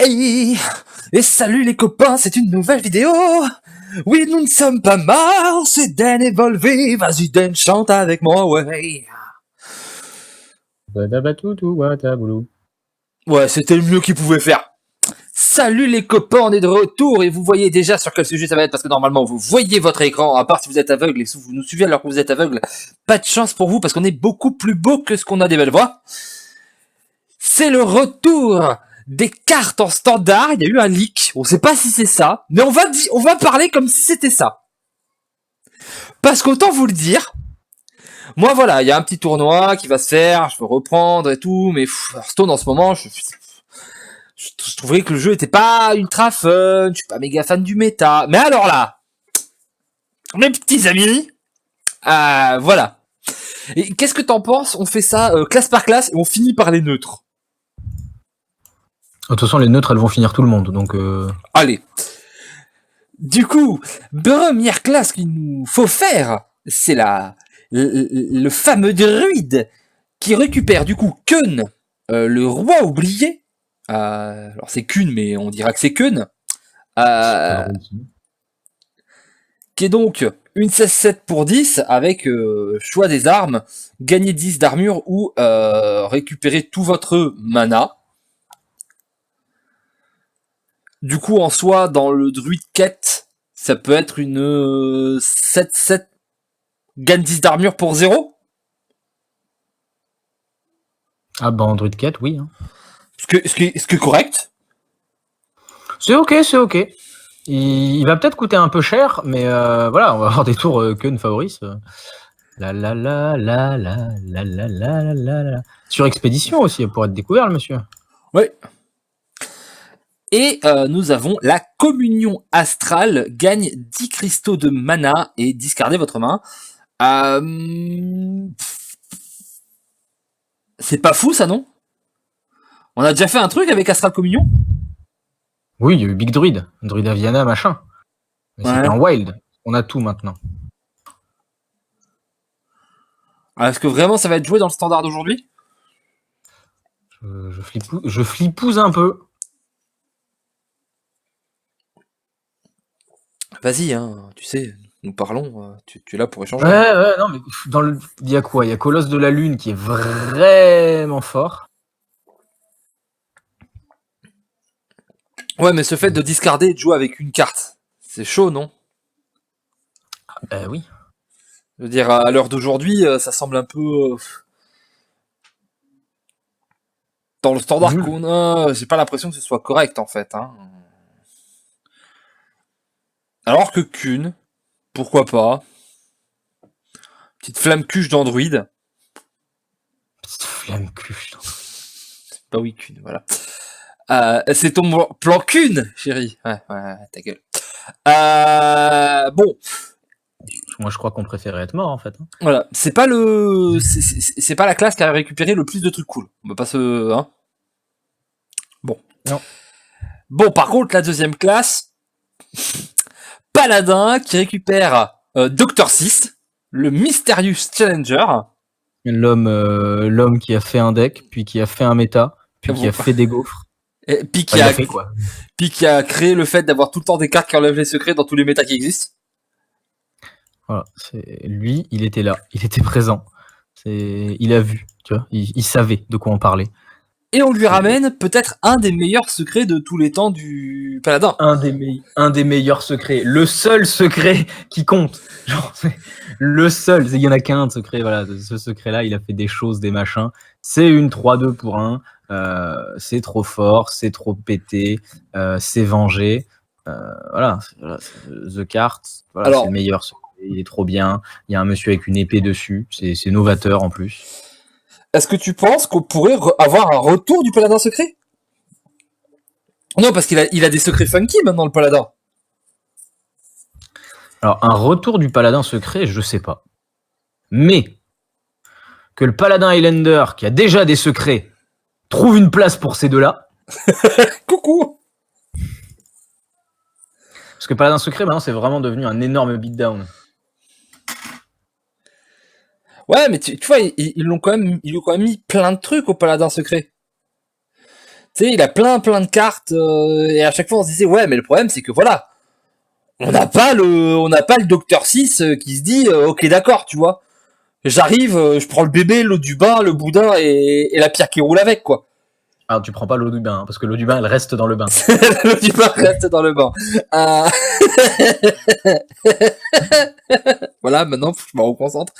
Hey, et salut les copains, c'est une nouvelle vidéo. Oui, nous ne sommes pas morts, c'est Dan et Volvé. Vas-y Dan, chante avec moi, ouais. Ouais, c'était le mieux qu'ils pouvaient faire. Salut les copains, on est de retour et vous voyez déjà sur quel sujet ça va être parce que normalement vous voyez votre écran, à part si vous êtes aveugle et si vous nous suivez alors que vous êtes aveugle, pas de chance pour vous parce qu'on est beaucoup plus beau que ce qu'on a des belles voix. C'est le retour des cartes en standard, il y a eu un leak, on sait pas si c'est ça, mais on va parler comme si c'était ça. Parce qu'autant vous le dire, moi voilà, il y a un petit tournoi qui va se faire, je veux reprendre et tout, mais Hearthstone en ce moment, je trouvais que le jeu était pas ultra fun, je suis pas méga fan du méta. Mais alors là, mes petits amis, voilà. Et qu'est-ce que t'en penses? On fait ça classe par classe et on finit par les neutres. De toute façon, les neutres, elles vont finir tout le monde, donc... Allez. Du coup, première classe qu'il nous faut faire, c'est le fameux druide qui récupère du coup Kun, le roi oublié. Alors c'est Kun, mais on dira que c'est Kun. Qui est donc une 16-7 pour 10 avec choix des armes, gagner 10 d'armure ou récupérer tout votre mana. Du coup, en soi, dans le druide quête, ça peut être une 7-7 gagne 10 d'armure pour 0. Ah bah en druide quête, oui. Hein. Ce qui est correct. C'est ok, c'est ok. Il va peut-être coûter un peu cher, mais voilà, on va avoir des tours Kun favoris. La la la la la la la la la la. Sur expédition aussi, pour être découvert, le monsieur. Oui. Et nous avons la communion astrale, gagne 10 cristaux de mana et discardez votre main. C'est pas fou ça, non? On a déjà fait un truc avec Astral Communion? Oui, il y a eu Big Druid, Druid Aviana, machin. Mais c'était en wild. On a tout maintenant. Est-ce que vraiment ça va être joué dans le standard d'aujourd'hui? Je flipouze un peu. Vas-y, hein, tu sais, nous parlons, tu es là pour échanger. Ouais, non, mais il y a quoi? Il y a Colosse de la Lune qui est vraiment fort. Ouais, mais ce fait de discarder et de jouer avec une carte, c'est chaud, non? Oui. Je veux dire, à l'heure d'aujourd'hui, ça semble un peu... Dans le standard qu'on a, j'ai pas l'impression que ce soit correct, en fait. Hein. Alors que Kun, pourquoi pas? Petite flamme cuche d'Android. Petite flamme cuche. Bah oui, Kun, voilà. C'est ton plan Kun, chérie. Ouais, ta gueule. Bon. Moi, je crois qu'on préférait être mort, en fait. Hein. Voilà. C'est pas la classe qui a récupéré le plus de trucs cool. On va pas se, hein. Bon. Non. Bon, par contre, la deuxième classe, Paladin qui récupère Dr. 6, le Mysterious Challenger. L'homme qui a fait un deck, puis qui a fait un méta, puis qui a fait des gaufres. Et puis qui a créé le fait d'avoir tout le temps des cartes qui enlèvent les secrets dans tous les méta qui existent. Voilà, lui, il était là, il était présent. Il a vu, tu vois, il savait de quoi on parlait. Et on lui ramène peut-être un des meilleurs secrets de tous les temps du Paladin. Un des meilleurs secrets. Le seul secret qui compte. Genre, le seul. Il y en a qu'un de secret. Voilà, ce secret-là, il a fait des choses, des machins. C'est une 3-2 pour 1. C'est trop fort, c'est trop pété, c'est vengé. Voilà, The Cart, voilà, c'est le meilleur secret. Il est trop bien. Il y a un monsieur avec une épée dessus. C'est novateur en plus. Est-ce que tu penses qu'on pourrait avoir un retour du Paladin secret? Non, parce qu'il a des secrets funky maintenant, le Paladin. Alors, un retour du Paladin secret, je sais pas. Mais que le Paladin Highlander, qui a déjà des secrets, trouve une place pour ces deux-là. Coucou. Parce que Paladin secret, maintenant, c'est vraiment devenu un énorme beatdown. Ouais, mais tu vois, ils lui ont quand même mis plein de trucs au Paladin secret. Tu sais, il a plein de cartes, et à chaque fois on se disait ouais, mais le problème c'est que voilà, on n'a pas le Docteur 6 qui se dit ok d'accord, tu vois. J'arrive, je prends le bébé, l'eau du bain, le boudin et la pierre qui roule avec, quoi. Alors, tu prends pas l'eau du bain, parce que l'eau du bain, elle reste dans le bain. L'eau du bain reste dans le bain. Euh, voilà, maintenant, faut que je me reconcentre.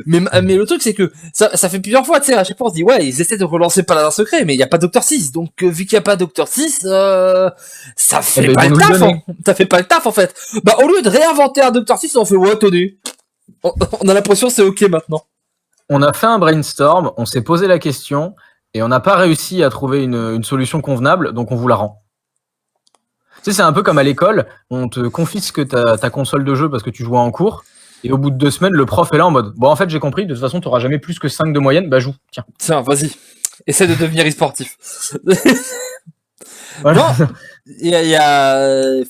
Mais le truc, c'est que ça fait plusieurs fois, tu sais, à chaque fois, on se dit, ouais, ils essaient de relancer Paladin Secret, mais il n'y a pas Docteur 6. Donc, vu qu'il n'y a pas Docteur 6, ça fait ben, pas ils le vont nous le taf, donner. Ça fait pas le taf, en fait. Bah, au lieu de réinventer un Docteur 6, on fait, ouais, tenez. On a l'impression que c'est ok maintenant. On a fait un brainstorm, on s'est posé la question, et on n'a pas réussi à trouver une solution convenable, donc on vous la rend. Tu sais, c'est un peu comme à l'école, on te confisque ta console de jeu parce que tu jouais en cours, et au bout de 2 semaines, le prof est là en mode bon, en fait, j'ai compris, de toute façon, tu n'auras jamais plus que 5 de moyenne, bah joue, tiens. Tiens, vas-y. Essaie de devenir e-sportif. Voilà. Non,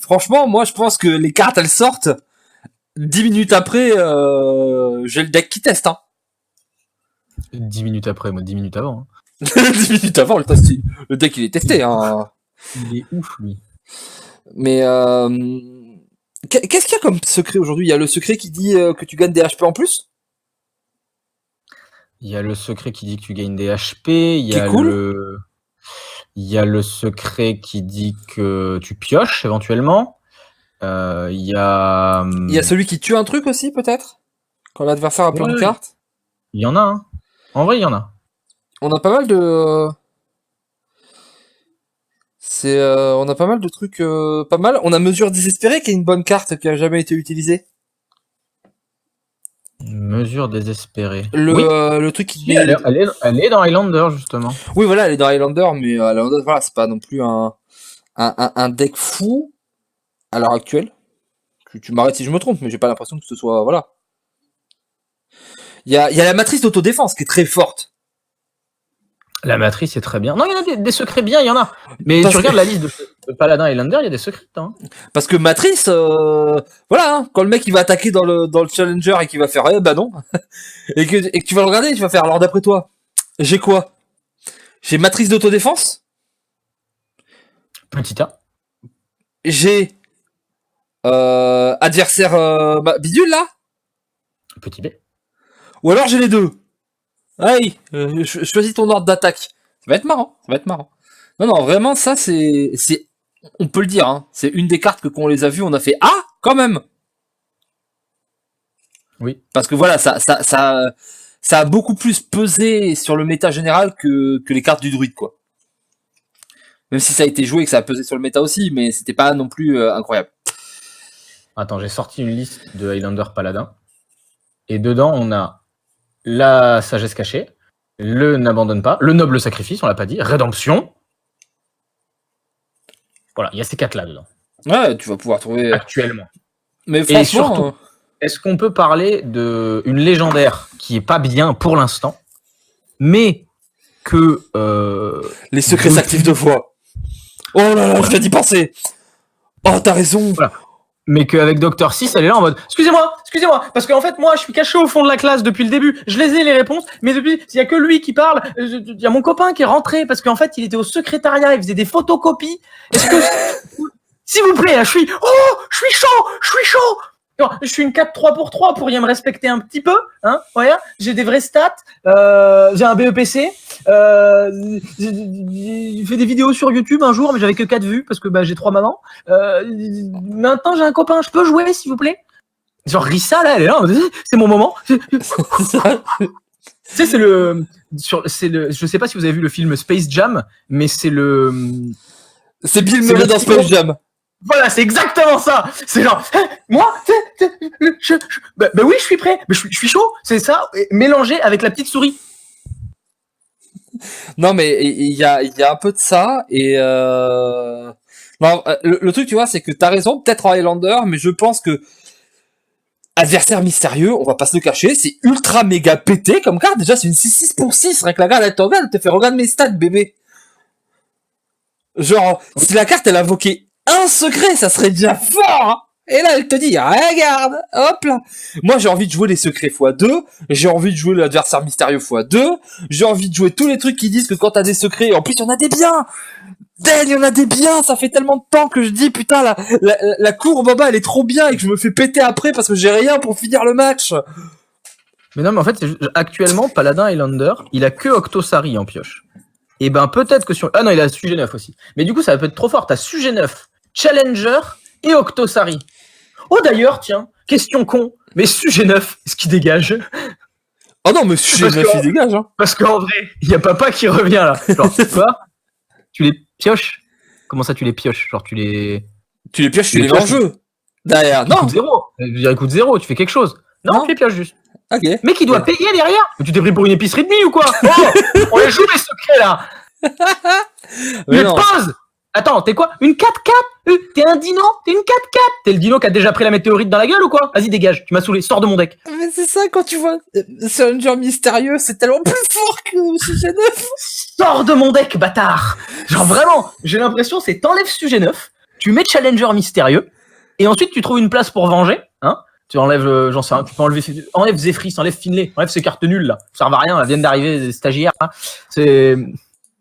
franchement, moi, je pense que les cartes, elles sortent. 10 minutes après, j'ai le deck qui teste, hein. 10 minutes après, moi, 10 minutes avant. 10 minutes avant, le deck, il est testé, hein. Il est ouf, lui. Mais, qu'est-ce qu'il y a comme secret aujourd'hui? Il y a le secret qui dit que tu gagnes des HP en plus? Il y a le secret qui dit que tu gagnes des HP, il y a cool. il y a le secret qui dit que tu pioches éventuellement. Il y a celui qui tue un truc aussi, peut-être? Quand l'adversaire a plein de cartes? Il y en a, hein. En vrai, il y en a. On a pas mal de... on a pas mal de trucs, pas mal. On a Mesure Désespérée qui est une bonne carte qui a jamais été utilisée. Mesure Désespérée. Le truc qui... Si, elle est dans Highlander, justement. Oui, voilà, elle est dans Highlander, mais Highlander, voilà, c'est pas non plus un deck fou à l'heure actuelle. Tu m'arrêtes si je me trompe, mais j'ai pas l'impression que ce soit... Voilà. Il y a la matrice d'autodéfense qui est très forte. La matrice est très bien. Non, il y en a des secrets bien, il y en a. Mais tu regardes la liste de Paladin Highlander, il y a des secrets dedans. Parce que matrice, voilà, hein, quand le mec il va attaquer dans le challenger et qu'il va faire, bah non, et que tu vas le regarder, tu vas faire, alors d'après toi, j'ai quoi? J'ai matrice d'autodéfense, Petit A. j'ai adversaire bidule là, Petit B. ou alors j'ai les deux. Allez, choisis ton ordre d'attaque. Ça va être marrant, ça va être marrant. Non, non, vraiment, ça, on peut le dire, hein, c'est une des cartes que quand on les a vues, on a fait, ah, quand même! Oui. Parce que voilà, ça a beaucoup plus pesé sur le méta général que les cartes du druide, quoi. Même si ça a été joué et que ça a pesé sur le méta aussi, mais c'était pas non plus incroyable. Attends, j'ai sorti une liste de Highlander Paladin. Et dedans, on a la sagesse cachée, le n'abandonne pas, le noble sacrifice, on l'a pas dit, rédemption. Voilà, il y a ces 4 là dedans. Ouais, tu vas pouvoir trouver... Actuellement. Mais franchement... Et surtout, est-ce qu'on peut parler d'une légendaire qui est pas bien pour l'instant, mais que... les secrets s'activent 2 fois. Oh là là, je viens d'y penser. Oh, t'as raison. Voilà. Mais qu'avec Dr 6, elle est là en mode excusez-moi, parce qu'en fait moi je suis caché au fond de la classe depuis le début, je les ai les réponses, mais depuis il y a que lui qui parle, il y a mon copain qui est rentré parce qu'en fait il était au secrétariat, il faisait des photocopies. Est-ce que s'il vous plaît, là, je suis chaud. Non, je suis une 4-3 pour 3, pourriez me respecter un petit peu, hein, voilà, j'ai des vraies stats, j'ai un BEPC, j'ai fait des vidéos sur YouTube un jour, mais j'avais que 4 vues, parce que bah, j'ai 3 mamans, maintenant j'ai un copain, je peux jouer, s'il vous plaît? Genre, Rissa, là, elle est là, c'est mon moment. Tu sais, je sais pas si vous avez vu le film Space Jam, mais c'est C'est Bill Murray dans Space Jam. Voilà, c'est exactement ça. C'est genre, moi, bah oui, je suis prêt. Mais je suis chaud. C'est ça, mélangé avec la petite souris. Non, mais il y a un peu de ça. Et non, le truc, tu vois, c'est que t'as raison, peut-être en Highlander, mais je pense que adversaire mystérieux, on va pas se le cacher, c'est ultra méga pété comme carte. Déjà, c'est une 6-6 pour 6. Rien que la carte, elle te regarde, elle te fait regarde mes stats, bébé. Genre, si la carte, elle invoquait un secret, ça serait déjà fort, hein. Et là, elle te dit, regarde, hop là. Moi, j'ai envie de jouer les secrets x2, j'ai envie de jouer l'adversaire mystérieux x2, j'ai envie de jouer tous les trucs qui disent que quand t'as des secrets, en plus, il y en a des biens. Il y en a des biens, ça fait tellement de temps que je dis, putain, la courbe en bas, elle est trop bien et que je me fais péter après parce que j'ai rien pour finir le match. Mais non, mais en fait, actuellement, Paladin Highlander, il a que Octosari en pioche. Et ben, peut-être que sur... Ah non, il a Sujet 9 aussi. Mais du coup, ça va peut être trop fort. T'as Sujet 9, Challenger et Octosari. Oh d'ailleurs, tiens, question con, mais Sujet 9, est-ce qu'il dégage? Oh non, mais Sujet 9, il dégage, hein. Parce qu'en vrai, il y a papa qui revient là. Genre, quoi? Tu les pioches? Comment ça, tu les pioches? Genre, tu les pioches, tu les mets en jeu. Derrière, non. Coûte 0. Je veux dire, il coûte 0, tu fais quelque chose. Non, tu les pioches juste. Ok. Mais qui doit payer derrière? Tu t'es pris pour une épicerie de nuit ou quoi? Oh, on les joue les secrets là. Mais pause. Attends, t'es quoi? Une 4-4? T'es un dino? T'es une 4-4? T'es le dino qui a déjà pris la météorite dans la gueule ou quoi? Vas-y, dégage, tu m'as saoulé, sors de mon deck. Mais c'est ça, quand tu vois Challenger mystérieux, c'est tellement plus fort que Sujet 9. Sors de mon deck, bâtard. Genre vraiment, j'ai l'impression c'est t'enlèves Sujet 9, tu mets Challenger mystérieux, et ensuite tu trouves une place pour venger, hein? Tu enlèves, j'en sais rien, tu peux enlève Zephyr, enlève Finlay, enlève ces cartes nulles là, ça servent à rien, elles viennent d'arriver des stagiaires, hein.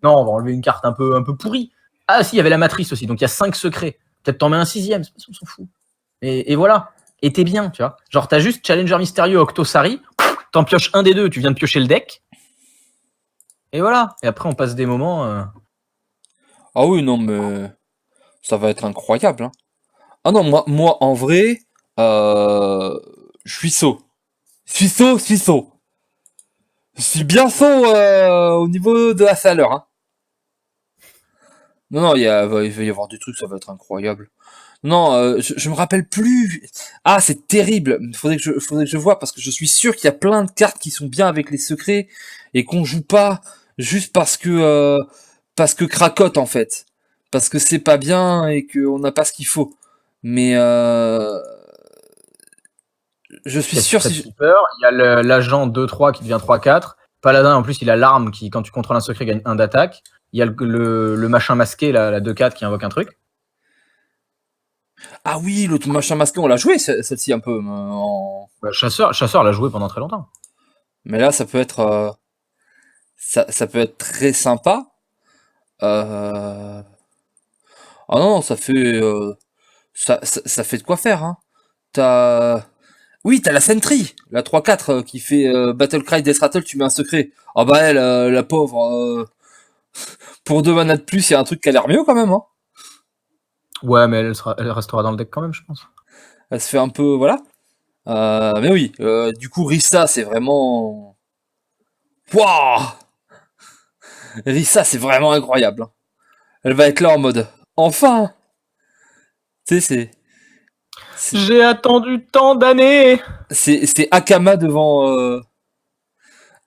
Non, on va enlever une carte un peu pourrie. Ah si, il y avait la matrice aussi, donc il y a 5 secrets. Peut-être t'en mets un 6ème, on s'en fout. Et voilà. Et t'es bien, tu vois. Genre t'as juste Challenger mystérieux, Octosari, t'en pioches un des deux, tu viens de piocher le deck. Et voilà. Et après on passe des moments. Ah oui, non, mais ça va être incroyable. Hein. Ah non, moi en vrai, je suis saut. Je suis bien saut au niveau de la chaleur. Hein. Non, il va y avoir des trucs, ça va être incroyable. Non, je me rappelle plus. Ah, c'est terrible. Faudrait que je vois parce que je suis sûr qu'il y a plein de cartes qui sont bien avec les secrets et qu'on joue pas juste parce que cracotte en fait, parce que c'est pas bien et qu'on n'a pas ce qu'il faut. Mais je suis sûr si il y a l'agent 2-3 qui devient 3-4. Paladin en plus il a l'arme qui quand tu contrôles un secret gagne 1 d'attaque. Il y a le machin masqué la 2-4 qui invoque un truc. Ah oui, l'autre machin masqué, on l'a joué celle-ci un peu. Bah, chasseur l'a joué pendant très longtemps. Mais là, ça peut être ça peut être très sympa. Ah non, ça fait ça fait de quoi faire. Hein. Oui, t'as la Sentry, la 3-4 qui fait Battlecry Death Rattle, tu mets un secret. Ah bah elle, la pauvre, pour 2 mana de plus, il y a un truc qui a l'air mieux quand même. Hein. Ouais, mais elle restera dans le deck quand même, je pense. Elle se fait un peu, voilà. Mais oui, du coup, Rissa, c'est vraiment... Wouah, Rissa, c'est vraiment incroyable. Hein. Elle va être là en mode... Enfin. Tu sais, J'ai attendu tant d'années. C'est Akama devant...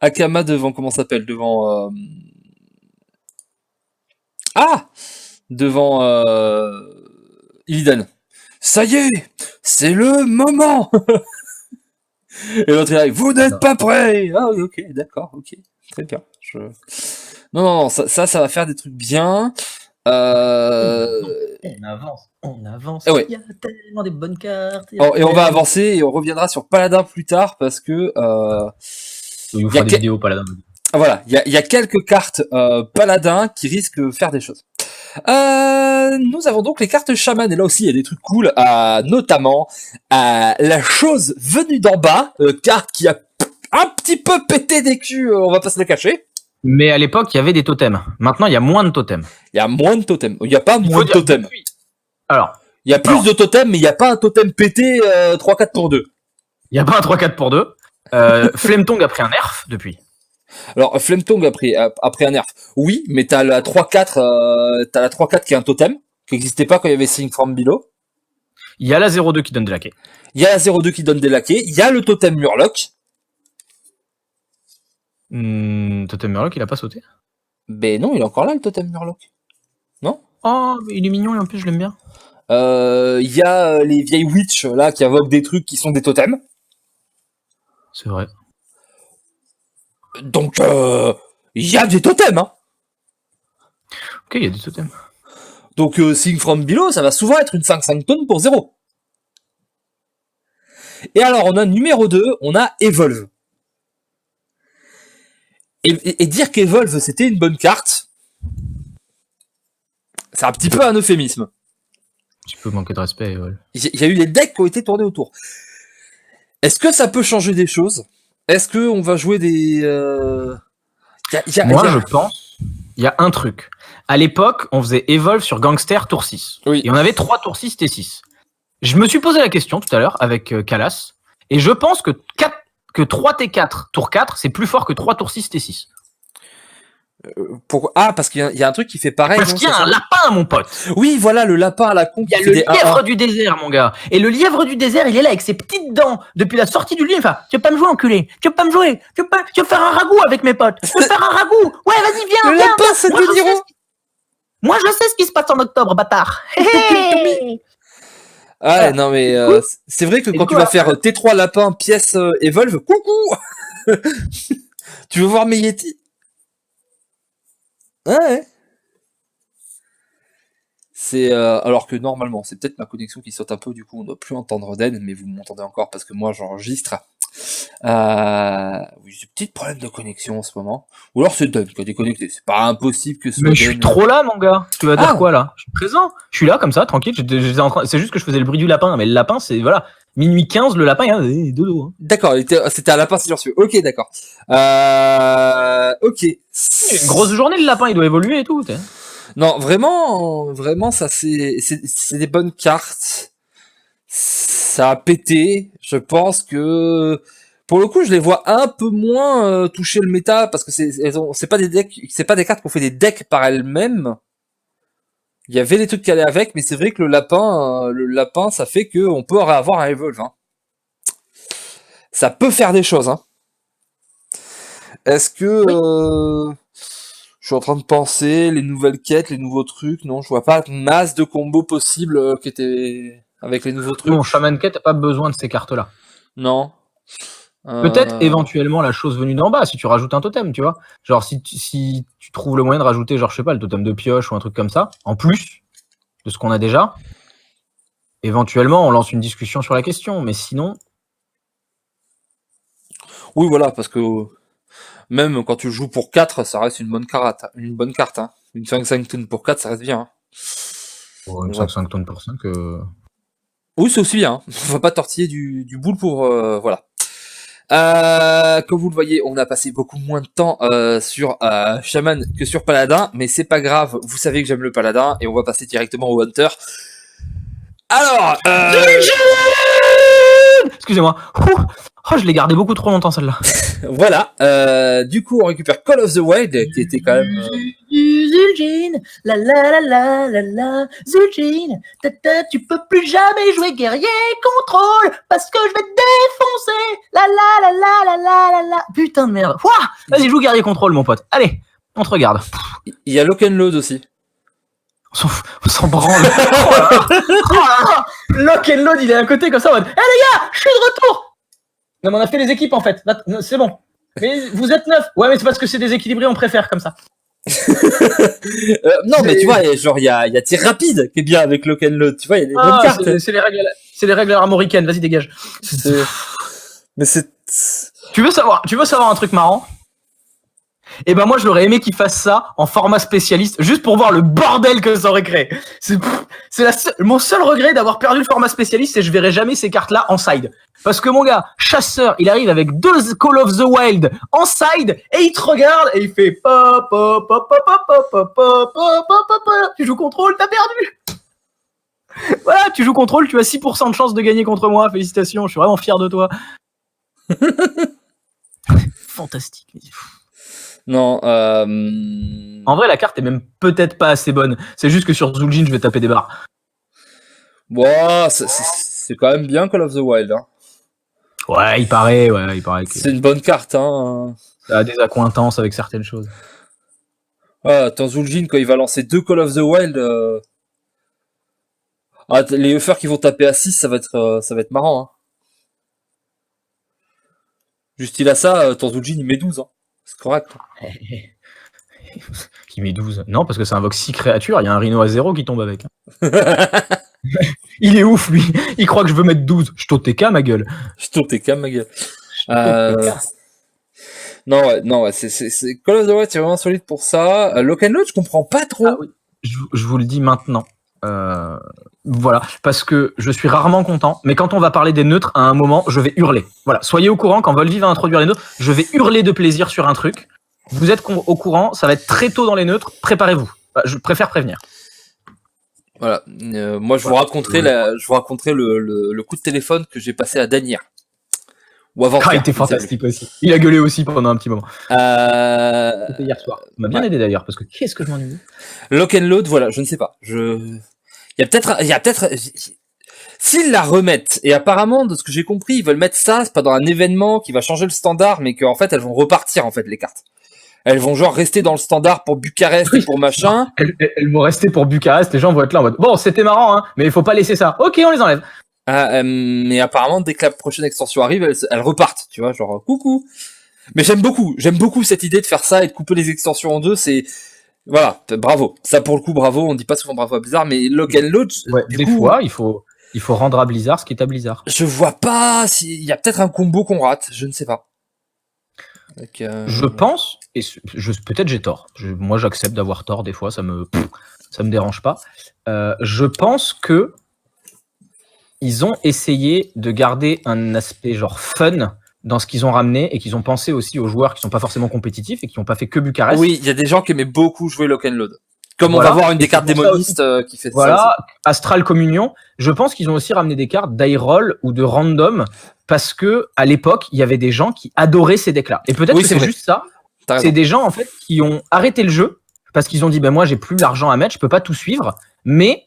Akama devant... Comment ça s'appelle? Devant... Ah, devant Illidan. Ça y est, c'est le moment. Et l'autre il arrive, vous n'êtes pas prêts. Ah oui, ok, d'accord, ok, très bien. Non, ça va faire des trucs bien. On avance. Ouais. Il y a tellement des bonnes cartes. Et on va avancer et on reviendra sur Paladin plus tard parce que il vous fera des vidéos Paladin. Voilà, il y a quelques cartes Paladin qui risquent de faire des choses. Nous avons donc les cartes chaman et là aussi il y a des trucs cool, notamment la chose venue d'en bas, carte qui a un petit peu pété des culs, on va pas se le cacher. Mais à l'époque il y avait des totems. Maintenant il y a moins de totems. Il y a moins de totems. Il y a pas moins de totems. Alors, il y a plus de totems, mais il y a pas un totem pété 3-4 pour 2. Il y a pas un 3-4 pour 2. Flametong a pris un nerf depuis. Alors, Flametong a pris un nerf. Oui, mais t'as la 3-4, t'as la 3-4 qui est un totem, qui n'existait pas quand il y avait Sing from Below. Il y a la 0-2 qui donne des laquais. Il y a la 0-2 qui donne des laquais. Il y a le totem Murloc. Totem Murloc, il a pas sauté? Ben non, il est encore là, le totem Murloc. Non? Oh, mais il est mignon et en plus, je l'aime bien. Il y a les vieilles witch, là, qui invoquent des trucs qui sont des totems. C'est vrai. Donc, il y a des totems, hein. Ok, il y a des totems. Donc, Sing from Below, ça va souvent être une 5-5 tonnes pour 0. Et alors, on a numéro 2, on a Evolve. Et dire qu'Evolve, c'était une bonne carte, c'est un petit peu un euphémisme. Tu peux manquer de respect, ouais. Il y a eu des decks qui ont été tournés autour. Est-ce que ça peut changer des choses? Est-ce que on va jouer des... Moi, je pense, il y a un truc. À l'époque, on faisait Evolve sur Gangster tour 6. Oui. Et on avait 3 tours 6 T6. Je me suis posé la question tout à l'heure avec Calas. Et je pense que 3 T4 tour 4, c'est plus fort que 3 tours 6 T6. Parce qu'il y a un truc qui fait pareil. Parce qu'il y a un lapin, mon pote. Oui, voilà, le lapin à la con. Il y a le lièvre du désert, mon gars. Et le lièvre du désert, il est là avec ses petites dents depuis la sortie du lit. Enfin, tu veux pas me jouer, enculé? Tu veux pas me jouer? Tu veux faire un ragoût avec mes potes? Tu veux faire un ragoût? Ouais, vas-y, viens, le viens. lapin, c'est De Niro. Moi, je sais ce qui se passe en octobre, bâtard. Hey. Ah, non, mais c'est vrai que quand tu vas faire T3 lapin pièce Evolve, coucou. Tu veux voir mes Yeti? Ouais. C'est alors que normalement, c'est peut-être ma connexion qui saute un peu, du coup on doit plus entendre d'Aiden, mais vous m'entendez encore parce que moi j'enregistre. Oui, j'ai un petit problème de connexion en ce moment. Ou alors c'est Dun qui a déconnecté. C'est pas impossible que ce soit. Mais je suis trop là, mon gars. Tu vas dire quoi là? Je suis présent. Je suis là comme ça, tranquille. C'est juste que je faisais le bruit du lapin, mais le lapin, c'est voilà. Minuit 15, le lapin, il a dodo. Hein. D'accord, c'était un lapin silencieux. Ok, d'accord. Ok. Une grosse journée, le lapin, il doit évoluer et tout. T'sais. Non, vraiment, ça c'est des bonnes cartes. Ça a pété. Je pense que pour le coup, je les vois un peu moins toucher le méta parce que c'est pas des decks, c'est pas des cartes qu'on fait des decks par elles-mêmes. Il y avait des trucs qui allaient avec, mais c'est vrai que le lapin, ça fait que on peut avoir un Evolve. Hein. Ça peut faire des choses. Hein. Est-ce que je suis en train de penser les nouvelles quêtes, les nouveaux trucs? Non, je vois pas masse de combos possibles qui étaient avec les nouveaux trucs. Non, Shaman Quête n'a pas besoin de ces cartes-là. Non. Peut-être éventuellement la chose venue d'en bas, si tu rajoutes un totem, tu vois. Genre si tu trouves le moyen de rajouter, genre je sais pas, le totem de pioche ou un truc comme ça, en plus de ce qu'on a déjà, éventuellement on lance une discussion sur la question, mais sinon... Oui, voilà, parce que même quand tu joues pour 4, ça reste une bonne carte. Une bonne carte. Hein. Une 5-5 tonnes pour 4, ça reste bien. Hein. Oh, une 5 tonnes pour 5... Oui, c'est aussi bien. Hein. On va pas tortiller du boule pour... voilà. Comme vous le voyez, on a passé beaucoup moins de temps sur Shaman que sur Paladin, mais c'est pas grave, vous savez que j'aime le Paladin, et on va passer directement au Hunter. Alors, excusez-moi. Oh, je l'ai gardé beaucoup trop longtemps celle-là. Voilà, du coup on récupère Call of the Wild, qui était quand même... Zul'jin, la la la la la la, Zul'jin, tu peux plus jamais jouer guerrier contrôle, parce que je vais te défoncer, la la la la la la la la. Putain de merde. Ouah, vas-y, joue guerrier contrôle, mon pote. Allez, on te regarde. Il y a Lock and Load aussi. On s'en branle. Lock and Load, il est à côté comme ça en mode, les gars, je suis de retour. Non, mais on a fait les équipes en fait. Là, c'est bon. Mais vous êtes 9. Ouais, mais c'est parce que c'est déséquilibré, on préfère comme ça. Non, mais tu vois, genre, il y a tir rapide qui est bien avec Lock and Load. Tu vois, il y a des bonnes cartes. C'est les règles armoricaines. Vas-y, dégage. Mais c'est... Tu veux savoir un truc marrant? Eh ben moi j'aurais aimé qu'il fasse ça en format spécialiste, juste pour voir le bordel que ça aurait créé. Mon seul regret d'avoir perdu le format spécialiste, c'est que je verrai jamais ces cartes-là en side. Parce que mon gars, chasseur, il arrive avec 2 Call of the Wild en side et il te regarde et il fait pop pop pop pop pop pop pop pop pop pop pop. Tu joues contrôle, t'as perdu. Voilà, tu joues contrôle, tu as 6% de chance de gagner contre moi. Félicitations, je suis vraiment fier de toi. Fantastique. Non, En vrai, la carte est même peut-être pas assez bonne. C'est juste que sur Zul'jin, je vais taper des barres. Bon, c'est quand même bien Call of the Wild. Hein. Ouais, il paraît que c'est une bonne carte. Hein. Ça a des accointances avec certaines choses. Attends, Zul'jin, quand il va lancer 2 Call of the Wild... les UFR qui vont taper à 6, ça va être marrant. Hein. Juste il a ça, ton Zul'jin, il met 12. Hein. C'est correct. Il met 12. Non, parce que ça invoque 6 créatures, il y a un Rhino à 0 qui tombe avec. Il est ouf, lui. Il croit que je veux mettre 12. Je TK, ma gueule. Je tourne tes cams, ma gueule. TK. Non, ouais, c'est Call of Duty, c'est vraiment solide pour ça. Lock and Load, je comprends pas trop. Ah oui. Je vous le dis maintenant. Voilà, parce que je suis rarement content, mais quand on va parler des neutres, à un moment, je vais hurler. Voilà, soyez au courant, quand Volvi va introduire les neutres, je vais hurler de plaisir sur un truc. Vous êtes au courant, ça va être très tôt dans les neutres, préparez-vous. Je préfère prévenir. Voilà. Moi, je vous raconterai le coup de téléphone que j'ai passé à Daniel. Ou avant. Il était fantastique aussi. Il a gueulé aussi pendant un petit moment. C'était hier soir. Il m'a bien aidé d'ailleurs, parce que qu'est-ce que je m'ennuie. Lock and Load, voilà, je ne sais pas. Il y a peut-être, s'ils la remettent, et apparemment, de ce que j'ai compris, ils veulent mettre ça, c'est pas dans un événement qui va changer le standard, mais qu'en fait, elles vont repartir, en fait, les cartes. Elles vont genre rester dans le standard pour Bucarest et pour machin. Elles vont rester pour Bucarest, les gens vont être là en mode, bon, c'était marrant, hein, mais il faut pas laisser ça. Ok, on les enlève. Mais apparemment, dès que la prochaine extension arrive, elles repartent, tu vois, genre, coucou. Mais j'aime beaucoup cette idée de faire ça et de couper les extensions en deux, voilà, bravo. Ça, pour le coup, bravo. On dit pas souvent bravo à Blizzard, mais Lock and Load, Ouais, des fois, il faut rendre à Blizzard ce qui est à Blizzard. je vois pas s'il y a peut-être un combo qu'on rate, je ne sais pas. Donc, Je pense, et peut-être j'ai tort. Moi, j'accepte d'avoir tort des fois, ça me dérange pas. Je pense que ils ont essayé de garder un aspect genre fun dans ce qu'ils ont ramené et qu'ils ont pensé aussi aux joueurs qui sont pas forcément compétitifs et qui n'ont pas fait que Bucarest. Oui, il y a des gens qui aimaient beaucoup jouer Lock and Load. Comme Voilà. on va voir une des cartes démonistes qui fait ça. Voilà, Astral Communion. Je pense qu'ils ont aussi ramené des cartes d'iRoll ou de random parce que à l'époque, il y avait des gens qui adoraient ces decks-là. Et peut-être Oui, que c'est c'est vrai. juste ça. T'as raison. C'est des gens en fait qui ont arrêté le jeu parce qu'ils ont dit ben moi j'ai plus l'argent à mettre, je peux pas tout suivre, mais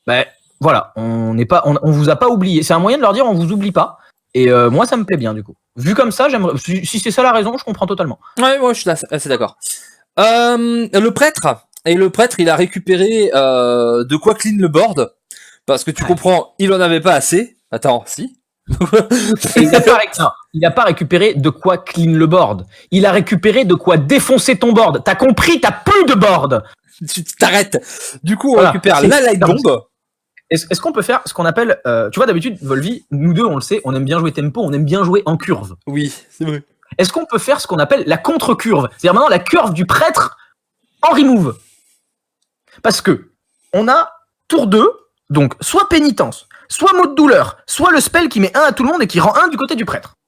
ben voilà, on vous a pas oublié. C'est un moyen de leur dire on vous oublie pas. Et moi ça me plaît bien du coup. Vu comme ça, j'aimerais. Si c'est ça la raison, je comprends totalement. Ouais, je suis assez d'accord. Le prêtre, il a récupéré de quoi clean le board, parce que tu comprends, il en avait pas assez. Attends, si. Et il n'a pas récupéré de quoi clean le board. Il a récupéré de quoi défoncer ton board. T'as compris, t'as plus de board. Tu t'arrêtes. Du coup, on Voilà. récupère la light bomb. Est-ce qu'on peut faire ce qu'on appelle, tu vois d'habitude, Volvi, nous deux on le sait, on aime bien jouer tempo, on aime bien jouer en curve. Oui, c'est vrai. Est-ce qu'on peut faire ce qu'on appelle la contre-curve? C'est-à-dire maintenant la curve du prêtre en remove. Parce que on a tour 2, donc soit pénitence, soit mot de douleur, soit le spell qui met 1 à tout le monde et qui rend 1 du côté du prêtre.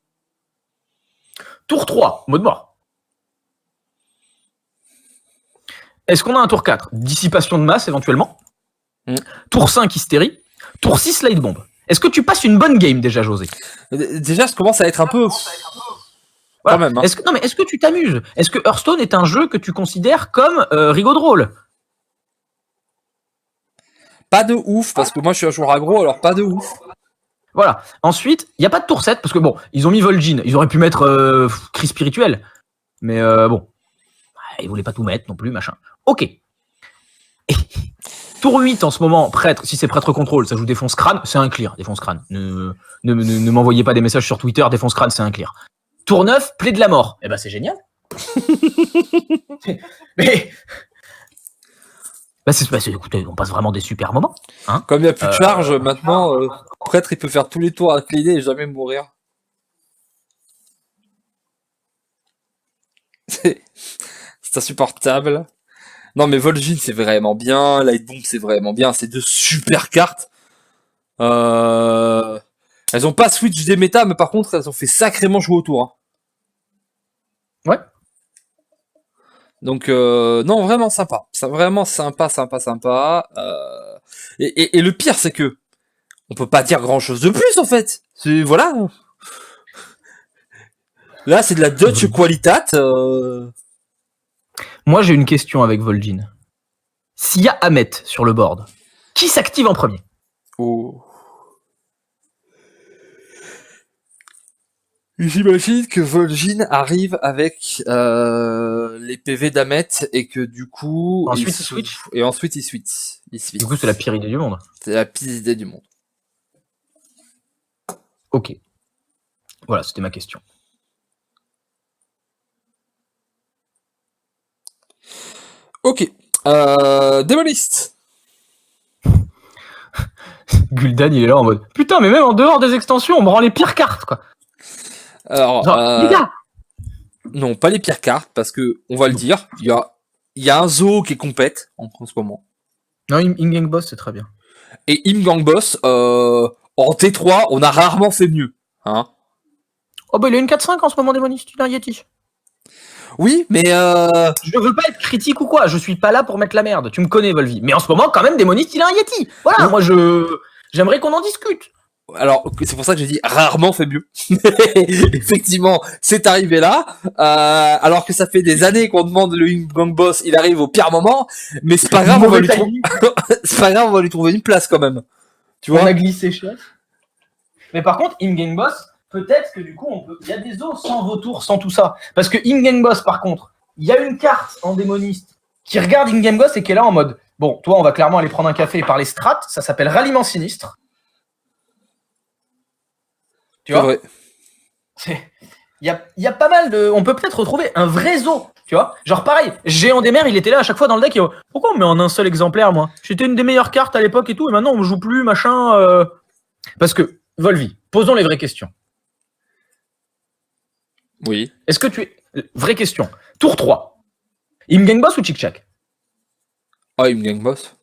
Tour 3, mot de mort. Est-ce qu'on a un tour 4? Dissipation de masse éventuellement. Tour 5, hystérie. Tour 6, light bomb. Est-ce que tu passes une bonne game déjà, José? Déjà, je commence à être un peu... Voilà. Quand même, hein. Est-ce que tu t'amuses? Est-ce que Hearthstone est un jeu que tu considères comme rigolo drôle? Pas de ouf, parce que moi je suis un joueur aggro, alors pas de ouf. Voilà. Ensuite, il n'y a pas de tour 7, parce que bon, ils ont mis Vol'jin. Ils auraient pu mettre cri spirituel. Mais bon. Ils voulaient pas tout mettre non plus, machin. Ok. Et tour 8 en ce moment, prêtre, si c'est prêtre contrôle, ça joue défonce crâne, c'est un clear, défonce crâne. Ne m'envoyez pas des messages sur Twitter, défonce crâne, c'est un clear. Tour 9, plaie de la mort. Eh ben c'est génial. Mais écoutez, on passe vraiment des super moments. Hein, comme il n'y a plus de charge, maintenant, prêtre il peut faire tous les tours à cleaner et jamais mourir. C'est insupportable. Non mais Vol'jin c'est vraiment bien, Light Bomb c'est vraiment bien, c'est deux super cartes. Elles ont pas switch des méta, mais par contre elles ont fait sacrément jouer autour. Hein. Ouais. Donc non vraiment sympa, c'est vraiment sympa. Et le pire c'est que on peut pas dire grand chose de plus en fait. C'est voilà. Là c'est de la Dutch qualitat. Moi j'ai une question avec Vol'jin. S'il y a Ahmet sur le board, qui s'active en premier? Oh. J'imagine que Vol'jin arrive avec les PV d'Ahmet et que du coup ensuite il switch. Et ensuite il switch. Du coup c'est la pire idée du monde. C'est la pire idée du monde. Ok. Voilà, c'était ma question. Ok. Démoniste. Gul'dan, il est là en mode putain, mais même en dehors des extensions, on me rend les pires cartes, quoi. Alors, Genre, les gars, non, pas les pires cartes, parce que, on va le dire, il y a un zoo qui est compète en ce moment. non, In-Gang Boss, c'est très bien. Et Imgang Boss, en T3, on a rarement fait mieux. Hein. Oh bah il a une 4-5 en ce moment, démoniste, il a un Yeti. Oui, mais Je veux pas être critique ou quoi, je suis pas là pour mettre la merde, tu me connais Volvi. Mais en ce moment, quand même, démoniste, il a un Yeti. Voilà, moi j'aimerais qu'on en discute. alors c'est pour ça que j'ai dit rarement fait mieux. Effectivement, c'est arrivé là, alors que ça fait des années qu'on demande le Imgang Boss, il arrive au pire moment, mais c'est pas grave, on va lui trouver, c'est pas grave, on va lui trouver une place quand même. Tu vois. On a glissé chef. Mais par contre, In-Gang Boss, peut-être que du coup, il y a des os sans vautour, sans tout ça. Parce que In-Gang Boss, par contre, il y a une carte en démoniste qui regarde In-Gang Boss et qui est là en mode bon, toi, on va clairement aller prendre un café et parler strat. Ça s'appelle Ralliement Sinistre. Tu vois, vrai. il y a pas mal de. On peut peut-être retrouver un vrai zoo. Tu vois, genre pareil, Géant des mers, il était là à chaque fois dans le deck. Pourquoi on met en un seul exemplaire, moi? J'étais une des meilleures cartes à l'époque et tout, et maintenant on me joue plus, machin. Parce que, Volvi, posons les vraies questions. Oui. Est-ce que tu es. Vraie question. Tour 3. Imgang Boss ou Chick-Chack? Ah, Imgang Boss.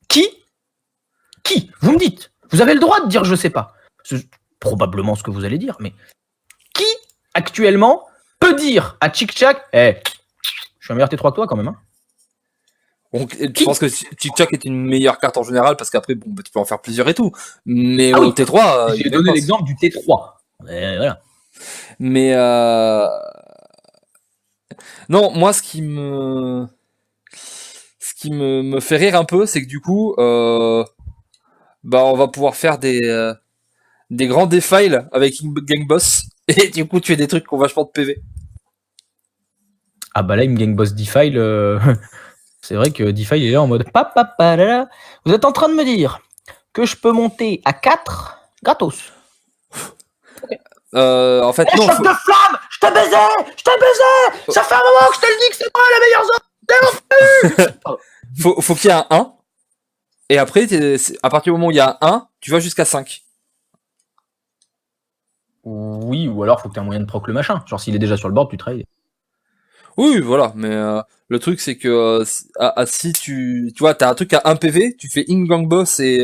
Qui Vous me dites. Vous avez le droit de dire je sais pas. C'est probablement ce que vous allez dire, mais qui actuellement peut dire à Chick-Chack je suis un meilleur T3 que toi quand même, hein? Donc, je pense que Chick-Chack est une meilleure carte en général, parce qu'après, bon, bah, tu peux en faire plusieurs et tout. Mais Ah au oui. T3, J'ai Imgang donné Boss. l'exemple du T3. Voilà. Mais non, moi ce qui me me fait rire un peu, c'est que du coup, bah on va pouvoir faire des grands defiles avec Gang Boss, et du coup tu fais des trucs qui ont vachement de PV. Ah bah là, Imgang Boss Defile, c'est vrai que Defile est là en mode papapalala. Vous êtes en train de me dire que je peux monter à 4 gratos. En fait, non, Choc de flamme! Je t'ai baisé! Ça fait un moment que je te le dis que c'est moi la meilleure zone! faut qu'il y ait un 1, et après, à partir du moment où il y a un 1, tu vas jusqu'à 5. Oui, ou alors faut que tu aies un moyen de proc le machin. Genre s'il est déjà sur le board, tu trades. Oui, voilà, mais le truc c'est que si tu vois, t'as un truc à 1 PV, tu fais Ingang Boss et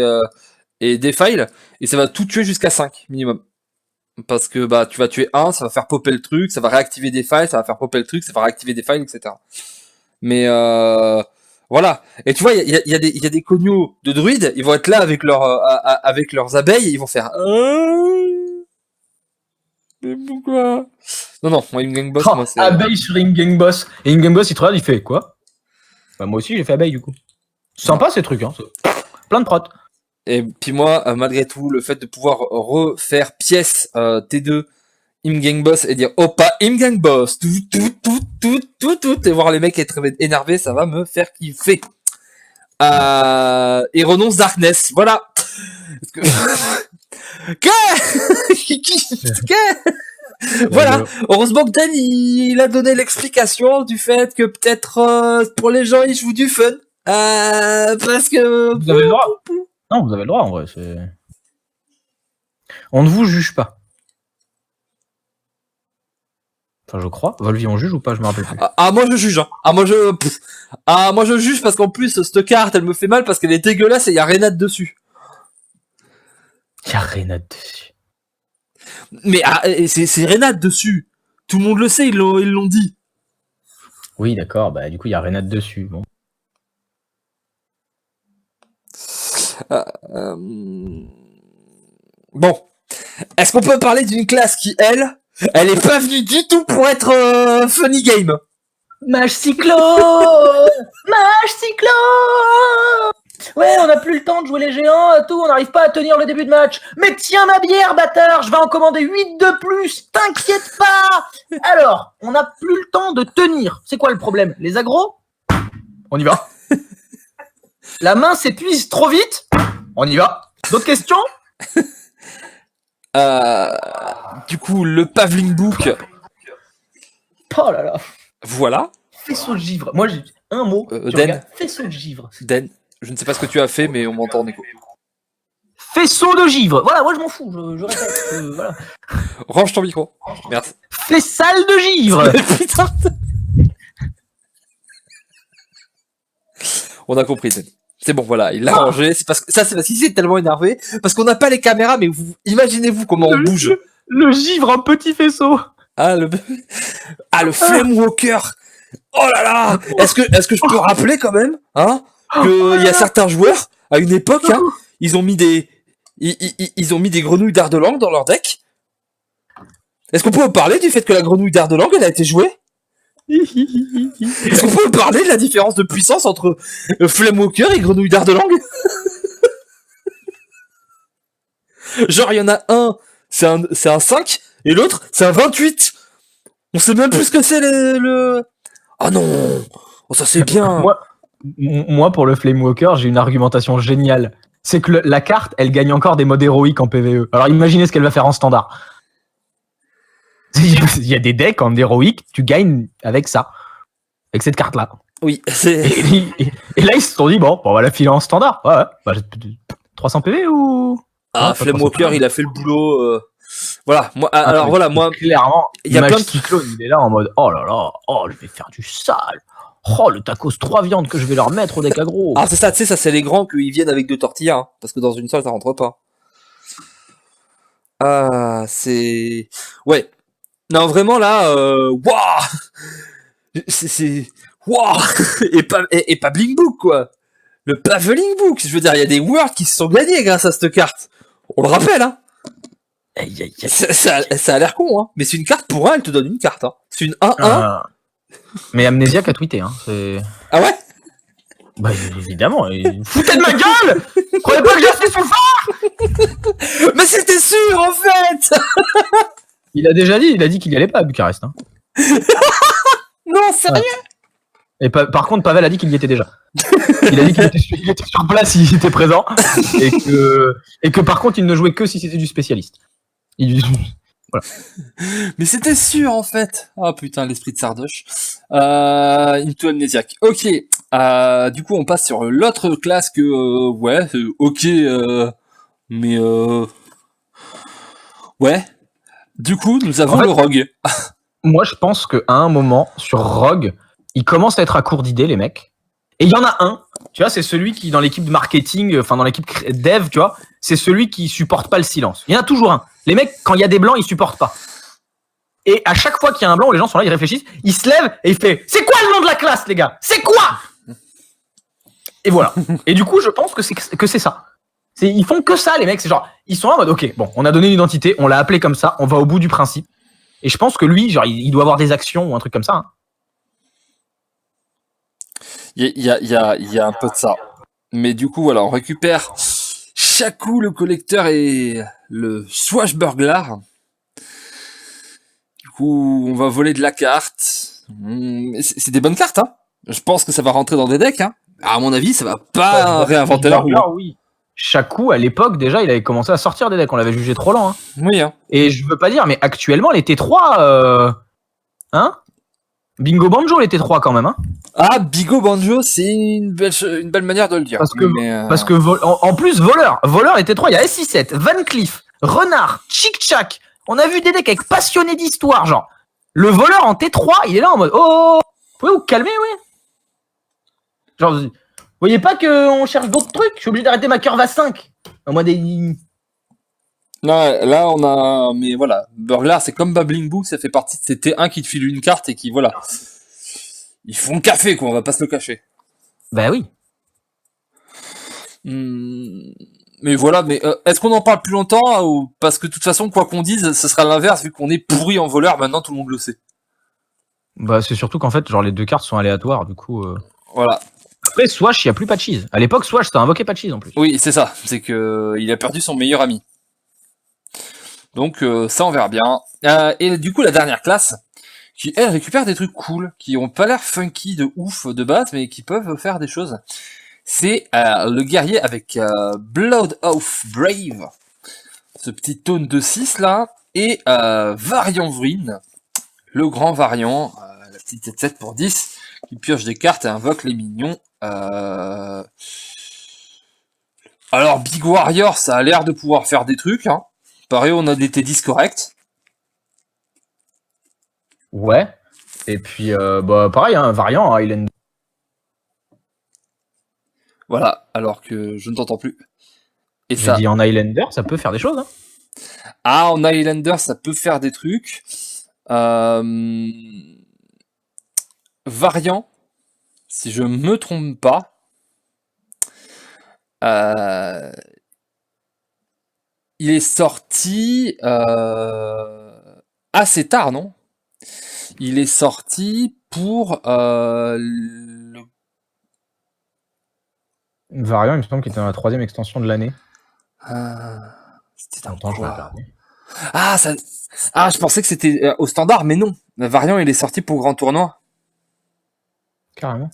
Defile, et ça va tout tuer jusqu'à 5 minimum. Parce que bah tu vas tuer 1, ça va faire popper le truc, ça va réactiver Defile, ça va faire popper le truc, ça va réactiver Defile, etc. Mais voilà. Et tu vois, il y a des cognos de druides, ils vont être là avec avec leurs abeilles, et ils vont faire mais pourquoi? Non, moi Ingang Boss, moi c'est Abeille sur Imgang Boss. Et Imgang Boss, il te regarde, il fait quoi? Bah moi aussi j'ai fait abeille du coup. Sympa ces trucs, hein. Plein de protes. Et puis moi, malgré tout, le fait de pouvoir refaire pièce T2 Imgang Boss et dire oh pas Imgang Boss, tout, et voir les mecs être énervés, ça va me faire kiffer. Et renonce Darkness, voilà. Voilà. Heureusement que Dan il a donné l'explication du fait que peut-être pour les gens ils jouent du fun. Parce que Vous avez le droit. Non, vous avez le droit en vrai. On ne vous juge pas. Enfin, je crois. Volvi, on juge ou pas? Je me rappelle plus. moi je juge. Hein. Moi je juge parce qu'en plus cette carte elle me fait mal parce qu'elle est dégueulasse et il y a Renat dessus. Il y a Renat dessus. Mais c'est Renat dessus. Tout le monde le sait, ils l'ont dit. Oui, d'accord. Bah du coup, il y a Renat dessus. Bon. Bon. Est-ce qu'on peut parler d'une classe qui, elle est pas venue du tout pour être funny game. Mage Cyclo! Mage Cyclo! Ouais, on n'a plus le temps de jouer les géants, tout, on n'arrive pas à tenir le début de match. Mais tiens ma bière, bâtard, je vais en commander 8 de plus, t'inquiète pas! Alors, on n'a plus le temps de tenir. C'est quoi le problème? Les agros? On y va. La main s'épuise trop vite? On y va. D'autres questions? Du coup, le Pavling Book, Oh là là. voilà. Faisceau de givre. Moi, j'ai un mot. Tu Dan. regardes, faisceau de givre. Dan, Je ne sais pas ce que tu as fait, mais on m'entend en écho. Faisceau de givre. Voilà, moi je m'en fous, je répète. Voilà. Range ton micro. Merci. Faissale de givre. Putain. On a compris, Zen. C'est bon, voilà, il l'a rangé. C'est parce qu'il s'est tellement énervé. Parce qu'on n'a pas les caméras, mais imaginez-vous comment on bouge. Le givre en petit faisceau. Ah, le Flame Walker. Oh là là. Est-ce que je peux rappeler quand même, hein, qu'il y a certains joueurs, à une époque, hein, ils ont mis des grenouilles d'Ardelang dans leur deck. Est-ce qu'on peut parler du fait que la grenouille d'Ardelang, elle a été jouée? Est-ce qu'on peut parler de la différence de puissance entre Flame Walker et grenouille d'Ardelang? Genre, il y en a un, c'est un 5, et l'autre, c'est un 28. On sait même plus ce que c'est le... Ah non. Oh, ça c'est bien. Moi, pour le Flame Walker, j'ai une argumentation géniale. C'est que la carte, elle gagne encore des modes héroïques en PvE. Alors imaginez ce qu'elle va faire en standard. Il y a des decks en héroïque, tu gagnes avec ça. Avec cette carte-là. Oui, c'est... Et là, ils se sont dit, bon, on va la filer en standard. Ouais, bah, 300 PV ou... Ah, Flame Walker, il a fait le boulot... Voilà, moi, alors voilà, moi... Clairement, il y a plein de Cyclone, il est là en mode, oh là là, oh, je vais faire du sale. Oh, le tacos 3 viandes que je vais leur mettre au deck aggro. Ah, c'est ça, tu sais, ça c'est les grands qu'ils viennent avec 2 tortillas, hein, parce que dans une seule, ça rentre pas. Ah, c'est... Ouais. Non, vraiment, là, waouh. C'est... Waouh. Et pas Bling Book, quoi. Le Paveling Book, je veux dire, il y a des worlds qui se sont gagnés grâce à cette carte. On le rappelle, hein. Ça a l'air con, hein. Mais c'est une carte pour un, elle te donne une carte, hein. C'est une 1-1. Mais Amnesiac a tweeté, hein. Ah ouais? Bah évidemment, foutez de ma gueule. Croyez pas que j'ai fait son phare. Mais c'était sûr, en fait. Il a déjà dit, qu'il y allait pas à Bucarest, hein. Non, sérieux? Et par contre, Pavel a dit qu'il y était déjà. Il a dit qu'il était sur place, il était présent. Et que par contre, il ne jouait que si c'était du spécialiste. Voilà. Mais c'était sûr, en fait. Oh putain, l'esprit de Sardoche. Into Amnesiac. Ok. Du coup, on passe sur l'autre classe que... ouais, ok. Mais... ouais. Du coup, nous avons le Rogue. Moi, je pense qu'à un moment, sur Rogue, ils commencent à être à court d'idées, les mecs. Et il y en a un, tu vois, c'est celui qui, dans l'équipe de marketing, enfin dans l'équipe dev, tu vois, c'est celui qui supporte pas le silence. Il y en a toujours un. Les mecs, quand il y a des blancs, ils supportent pas. Et à chaque fois qu'il y a un blanc, les gens sont là, ils réfléchissent, ils se lèvent et ils font « C'est quoi le nom de la classe, les gars? C'est quoi ?» Et voilà. Et du coup, je pense que c'est ça. Ils font que ça, les mecs. C'est genre, ils sont en mode « Ok, bon, on a donné une identité, on l'a appelé comme ça, on va au bout du principe. » Et je pense que lui, genre, il doit avoir des actions ou un truc comme ça. Hein. Il y a un peu de ça. Mais du coup, voilà, on récupère Shaku le collecteur et le Swashbuckler. Du coup, on va voler de la carte. C'est des bonnes cartes, hein. Je pense que ça va rentrer dans des decks, hein. À mon avis, ça va pas réinventer la roue. Oui. Shaku, à l'époque, déjà, il avait commencé à sortir des decks. On l'avait jugé trop lent. Hein. Oui, hein. Et je veux pas dire, mais actuellement, les T3... Hein Bingo Banjo, les T3 quand même. Hein. Ah, Bigo Banjo, c'est une belle manière de le dire. Parce que en plus, voleur, les T3, il y a S67, Van Cleef, Renard, Chic Chac. On a vu des decks avec passionnés d'histoire, genre. Le voleur en T3, il est là en mode oh, vous pouvez vous calmer, oui. Genre, vous voyez pas qu'on cherche d'autres trucs? Je suis obligé d'arrêter ma curve à 5. En mode Non, là on a... Mais voilà, Burglar c'est comme Babbling Book, ça fait partie de ces T1 qui te filent une carte et qui, voilà... Ils font café, quoi, on va pas se le cacher. Bah oui. Mais voilà, mais est-ce qu'on en parle plus longtemps ou... Parce que de toute façon, quoi qu'on dise, ce sera l'inverse, vu qu'on est pourri en voleur, maintenant tout le monde le sait. Bah c'est surtout qu'en fait, genre les deux cartes sont aléatoires, du coup... Voilà. Après, Swash, il n'y a plus Patches. À l'époque, Swash, c'était invoqué Patches en plus. Oui, c'est ça, c'est que il a perdu son meilleur ami. Donc ça, on verra bien. Et du coup, la dernière classe, qui, elle, récupère des trucs cool, qui ont pas l'air funky de ouf de base, mais qui peuvent faire des choses. C'est le guerrier avec Blood of Brave, ce petit taunt de 6 là, et Variant Vryn, le grand variant, la petite tête 7 pour 10, qui pioche des cartes et invoque les minions. Alors, Big Warrior, ça a l'air de pouvoir faire des trucs. Hein. Pareil, on a des T10 corrects. Ouais. Et puis, pareil, un variant, Highlander. Voilà, alors que je ne t'entends plus. Et J'ai ça... dit en Highlander, ça peut faire des choses. Hein. Ah, en Highlander, ça peut faire des trucs. Variant, si je me trompe pas, il est sorti assez tard, non? Il est sorti pour Variant, il me semble qu'il était dans la 3e extension de l'année. C'était un Attends, je vais quoi? regarder. Ah, je pensais que c'était au standard, mais non. Variant, il est sorti pour grand tournoi. Carrément.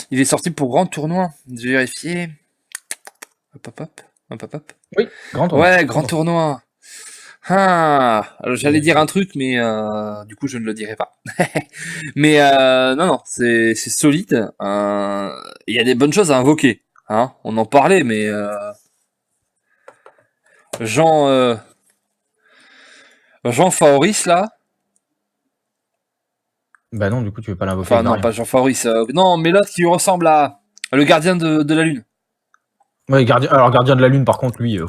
Il est sorti pour grand tournoi. Je vais vérifier. Hop. Oui, grand tournoi. Ouais, grand tournoi. Ah, alors j'allais dire un truc, mais du coup je ne le dirai pas. Mais non, c'est solide. Il y a des bonnes choses à invoquer. Hein, on en parlait, mais Jean Faoris là. Bah non, du coup, tu veux pas l'invoquer. Enfin non, Variant. pas Jean Faoris. Non, mais l'autre qui ressemble à le gardien de la lune. Ouais, alors gardien de la lune, par contre, lui,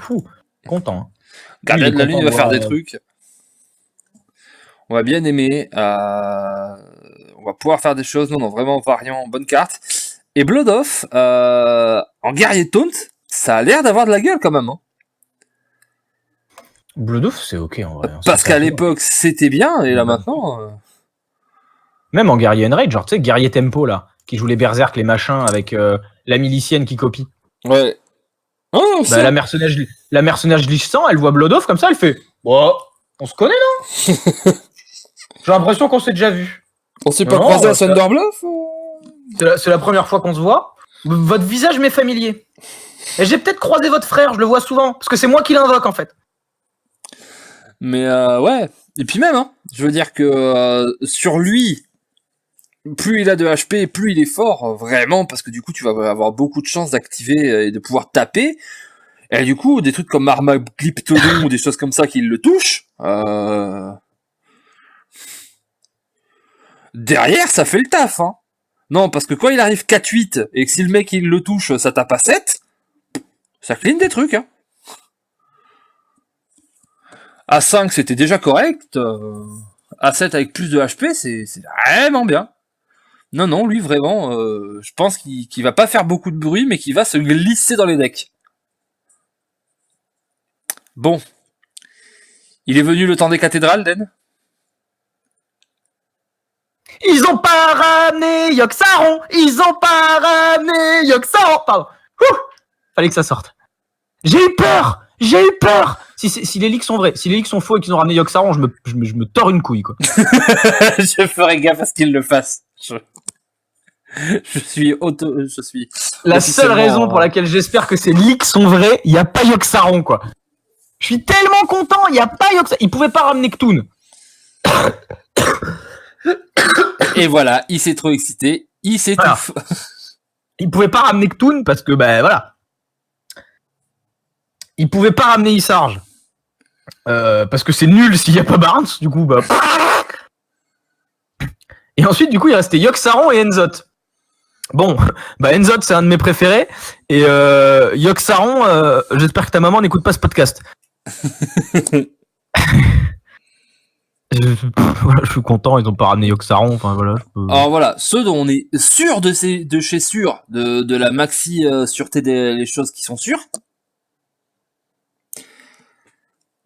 content. Hein. Gardien il est de la lune, il content va de faire voir, des trucs. On va bien aimer. On va pouvoir faire des choses. Non, vraiment variant, bonne carte. Et Blood Off, en guerrier taunt, ça a l'air d'avoir de la gueule quand même. Hein. Blood Oath, c'est ok en vrai. Hein, Parce c'est qu'à pas l'époque, c'était bien, et là Ouais. maintenant... Même en guerrier Enrage, genre, tu sais, guerrier tempo, là, qui joue les berserk, les machins, avec la milicienne qui copie. Ouais. Oh, aussi, Bah, la mercenaire glissant, elle voit Blood Oath comme ça, elle fait bon, on se connaît, non? J'ai l'impression qu'on s'est déjà vu. on s'est Non, pas croisé à c'est Thunderbluff C'est la première fois qu'on se voit. Votre visage m'est familier. Et j'ai peut-être croisé votre frère, je le vois souvent, parce que c'est moi qui l'invoque en fait. Mais ouais. Et puis même, hein, je veux dire que sur lui, plus il a de HP, plus il est fort, vraiment, parce que du coup, tu vas avoir beaucoup de chances d'activer et de pouvoir taper. Et du coup, des trucs comme Arma Glyptodon ou des choses comme ça qui le touchent, derrière, ça fait le taf. Hein. Non, parce que quand il arrive 4-8 et que si le mec il le touche, ça tape à 7, ça clean des trucs. Hein. À 5, c'était déjà correct. À 7 avec plus de HP, c'est vraiment bien. Non, lui vraiment, je pense qu'il va pas faire beaucoup de bruit, mais qu'il va se glisser dans les decks. Bon. Il est venu le temps des cathédrales, Den? Ils ont pas ramené Yogg-Saron. Ils ont pas ramené Yogg-Saron. Pardon. Ouh, fallait que ça sorte. J'ai eu peur. Si les leaks sont vrais, si les leaks sont faux et qu'ils ont ramené Yogg-Saron, je me tords une couille, quoi. Je ferai gaffe à ce qu'il le fasse. Je suis La seule raison pour laquelle j'espère que ces leaks sont vrais, il n'y a pas Yogg-Saron, quoi. Je suis tellement content, il n'y a pas Yogg-Saron. Ils pouvaient pas ramener Ktun. Et voilà, il s'est trop excité, il s'étouffe. Voilà. Ils pouvaient pas ramener Ktun parce que, ben voilà. Ils pouvaient pas ramener Isarge. Parce que c'est nul s'il n'y a pas Barnes, du coup, bah. Et ensuite, du coup, il restait Yogg-Saron et Enzot. Bon, bah Enzot, c'est un de mes préférés. Et Yogg-Saron, j'espère que ta maman n'écoute pas ce podcast. Je suis content, ils ont pas ramené Yogg-Saron. Enfin, voilà, Alors voilà, ceux dont on est sûr de chez sûr, de la maxi sûreté des choses qui sont sûres.